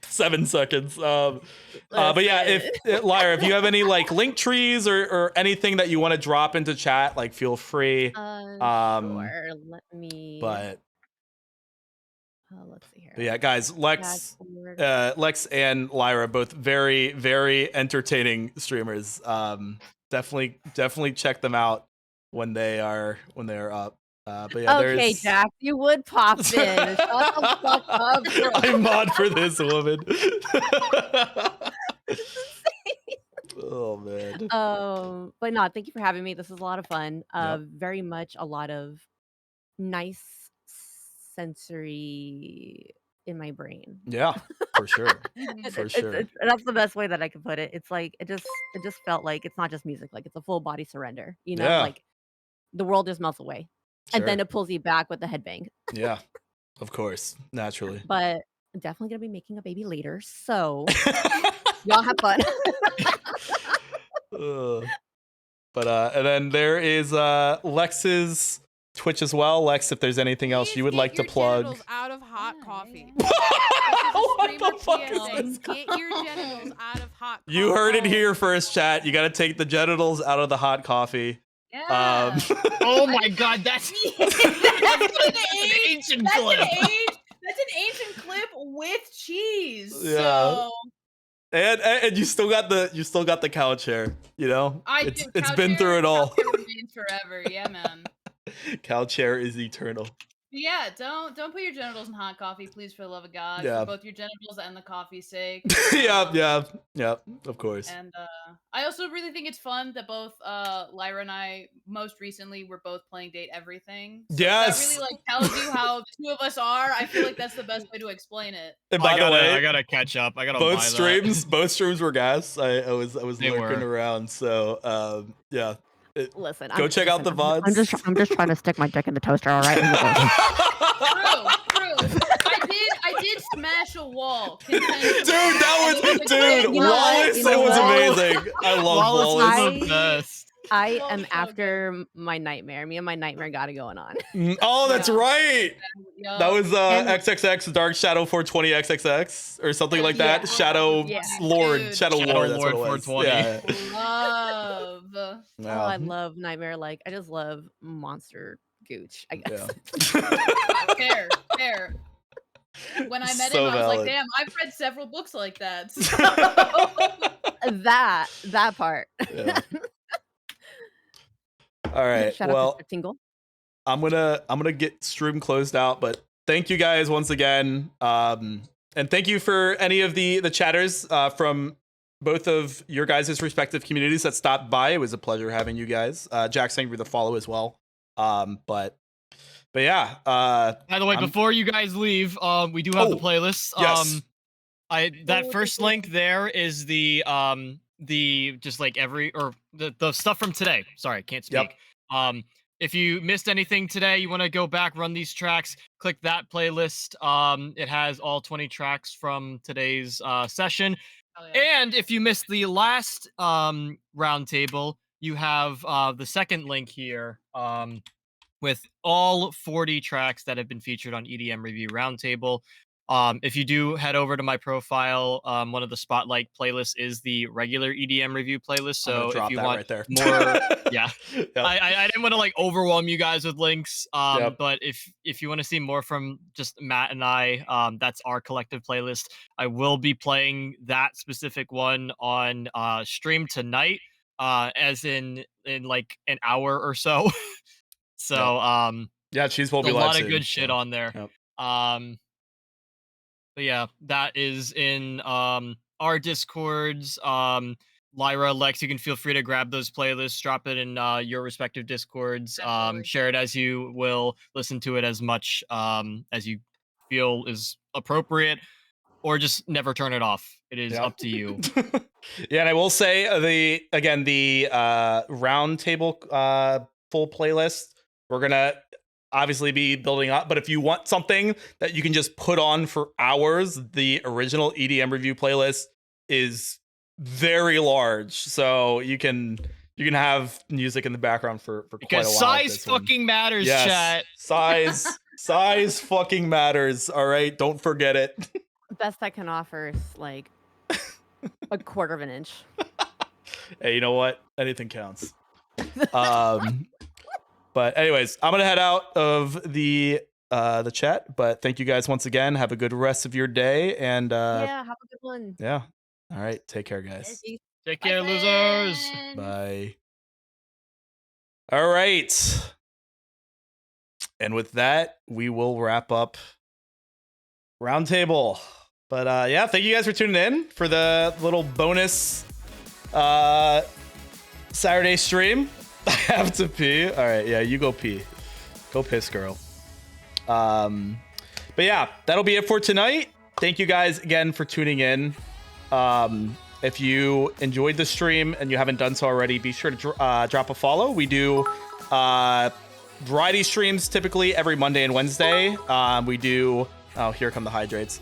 7 seconds. But yeah, if Lyra, if you have any like link trees or anything that you want to drop into chat, like feel free. Sure. Let me. But let's see here. But yeah, guys, Lex and Lyra, both very, very entertaining streamers. Definitely check them out when they are up. But yeah, okay, Jack, you would pop in. Shut the fuck up, bro. I'm mod for this woman. Oh man. But no, thank you for having me. This is a lot of fun. Very much a lot of nice sensory in my brain. Yeah, for sure. For sure. That's the best way that I could put it. It's like it just felt like it's not just music, like it's a full body surrender. Like the world just melts away. Sure. And then it pulls you back with the headbang. Yeah, of course, naturally. But I'm definitely gonna be making a baby later, so y'all have fun. But and then there is Lex's Twitch as well. Lex, if there's anything else you would like to plug. Out of hot coffee. What the fuck is this? Get your genitals out of hot coffee. You heard it here first, chat. You got to take the genitals out of the hot coffee. Yeah. Oh my god, that's an ancient clip. That's an ancient clip with cheese. Yeah. So. And you still got the cow chair, it's been through it all. Cow chair remains forever. Yeah, man. Cow chair is eternal. Yeah, don't put your genitals in hot coffee, please, for the love of God. Yeah. For both your genitals and the coffee's sake. Yeah, of course. And I also really think it's fun that both Lyra and I most recently were both playing Date Everything. So yes. that really tells you how the two of us are. I feel like that's the best way to explain it. And by the way, I gotta catch up. I gotta both buy both streams were gas. I was They lurking were. around, so yeah. Listen, go check out the VODs. I'm just trying to stick my dick in the toaster, all right? True. I did smash a wall. Dude, that was dude. You know what? Wallace, You know it was what? amazing. I love Wallace Wallace. was the best. I Well, am so after my nightmare. Me and my nightmare got it going on. Oh, that's Yeah. right. Yup. That was And- XXX Dark Shadow 420 XXX or something like Yeah. that. Shadow Yeah. Lord, Dude. Shadow Shadow Lord. That's Lord what it was. 420. Yeah. Love. Oh, I love nightmare. Like I just love monster gooch. I guess. Yeah. Fair. When I met So him, I was valid. like, damn, I've read several books like that. that part. Yeah. All right. Shout out Well, to Tingle. I'm gonna get stream closed out, but thank you guys once again. And thank you for any of the chatters from both of your guys' respective communities that stopped by. It was a pleasure having you guys. Jack, thank you for the follow as well. But yeah. By the way, before you guys leave, we do have the playlist. Yes. That first link there is the just like the stuff from today. Sorry, can't speak. Yep. If you missed anything today, you want to go back, run these tracks, click that playlist. It has all 20 tracks from today's session. Oh, yeah. And if you missed the last roundtable, you have the second link here with all 40 tracks that have been featured on EDM Review Roundtable. If you do head over to my profile, one of the spotlight playlists is the regular EDM Review playlist. So if you want right there. more, yeah, Yep. I didn't want to like overwhelm you guys with links. Yep. But if you want to see more from just Matt and I, that's our collective playlist. I will be playing that specific one on stream tonight, as in like an hour or so. So yeah, Cheese will be a live lot soon, of good shit so. on there. Yep. But yeah, that is in our Discords. Lyra, Lex, you can feel free to grab those playlists, drop it in your respective Discords, Definitely. share it as you will, listen to it as much as you feel is appropriate, or just never turn it off. It is Yep. up to you. Yeah, and I will say the round table full playlist, we're gonna obviously be building up, but if you want something that you can just put on for hours, the original EDM Review playlist is very large, so you can have music in the background for quite a Because while. size This one. fucking matters, Yes, chat. size fucking matters. All right, don't forget it. Best I can offer is like a quarter of an inch. Hey, you know what? Anything counts. But anyways, I'm gonna head out of the chat. But thank you guys once again. Have a good rest of your day, and Yeah, have a good one. yeah. All right, take care, guys. Take Bye, care, losers. friends. Bye. All right. And with that, we will wrap up Roundtable. But yeah, thank you guys for tuning in for the little bonus Saturday stream. I have to pee. All right, yeah, you go pee. Go piss, girl. But yeah, that'll be it for tonight. Thank you guys again for tuning in. If you enjoyed the stream and you haven't done so already, be sure to drop a follow. We do variety streams typically every Monday and Wednesday. We do, oh, here come the hydrates.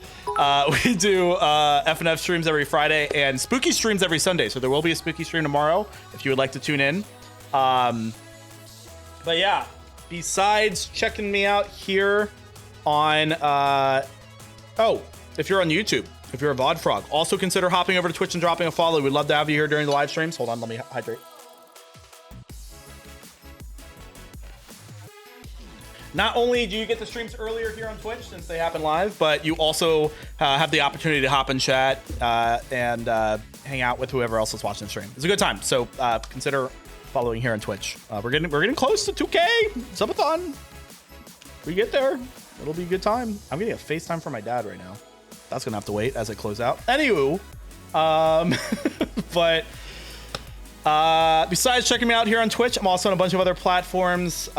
We do F&F streams every Friday and spooky streams every Sunday. So there will be a spooky stream tomorrow if you would like to tune in. But yeah, besides checking me out here on, if you're on YouTube, if you're a VOD frog, also consider hopping over to Twitch and dropping a follow. We'd love to have you here during the live streams. Hold on, let me hydrate. Not only do you get the streams earlier here on Twitch since they happen live, but you also have the opportunity to hop in chat and hang out with whoever else is watching the stream. It's a good time, so consider following here on Twitch. We're getting close to 2K subathon. We get there, it'll be a good time. I'm getting a FaceTime from my dad right now. That's gonna have to wait as I close out. Anywho, but besides checking me out here on Twitch, I'm also on a bunch of other platforms.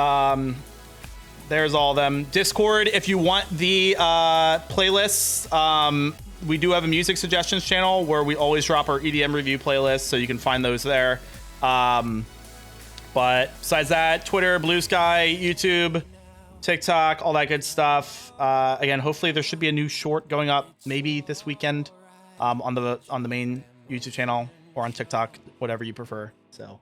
There's all of them. Discord, if you want the playlists, we do have a music suggestions channel where we always drop our EDM review playlists, so you can find those there. But besides that, Twitter, Blue Sky, YouTube, TikTok, all that good stuff. Again, hopefully there should be a new short going up maybe this weekend on the main YouTube channel or on TikTok, whatever you prefer. So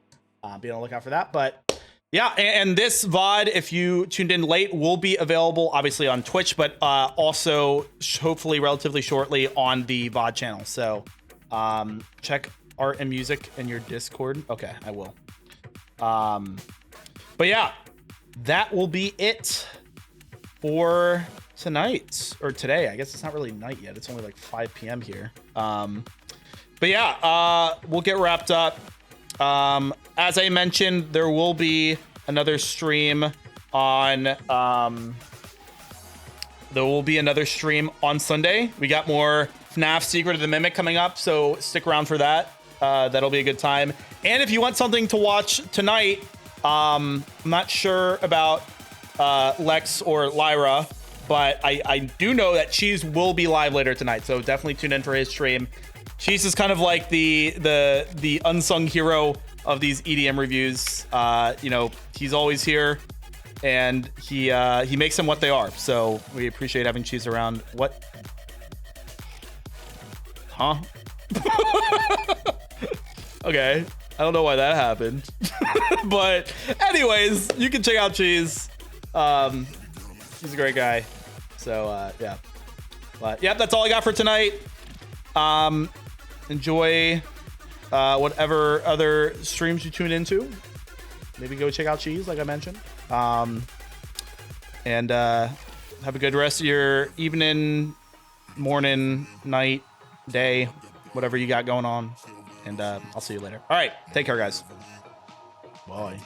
be on the lookout for that. But yeah, and this VOD, if you tuned in late, will be available obviously on Twitch, but also hopefully relatively shortly on the VOD channel. So check art and music in your Discord. Okay, I will. But yeah, that will be it for tonight or today. I guess it's not really night yet. It's only like 5 p.m. here. But yeah, we'll get wrapped up. As I mentioned, there will be another stream on Sunday. We got more FNAF Secret of the Mimic coming up, so stick around for that. That'll be a good time. And if you want something to watch tonight, I'm not sure about Lex or Lyra, but I do know that Cheese will be live later tonight, so definitely tune in for his stream. Cheese is kind of like the unsung hero of these EDM reviews. You know, he's always here, and he makes them what they are. So we appreciate having Cheese around. What? Huh? Okay, I don't know why that happened, but anyways, you can check out Cheese. He's a great guy. So yeah, but yeah, that's all I got for tonight. Enjoy whatever other streams you tune into. Maybe go check out Cheese, like I mentioned. And have a good rest of your evening, morning, night, day, whatever you got going on. And I'll see you later. All right, take care, guys. Bye.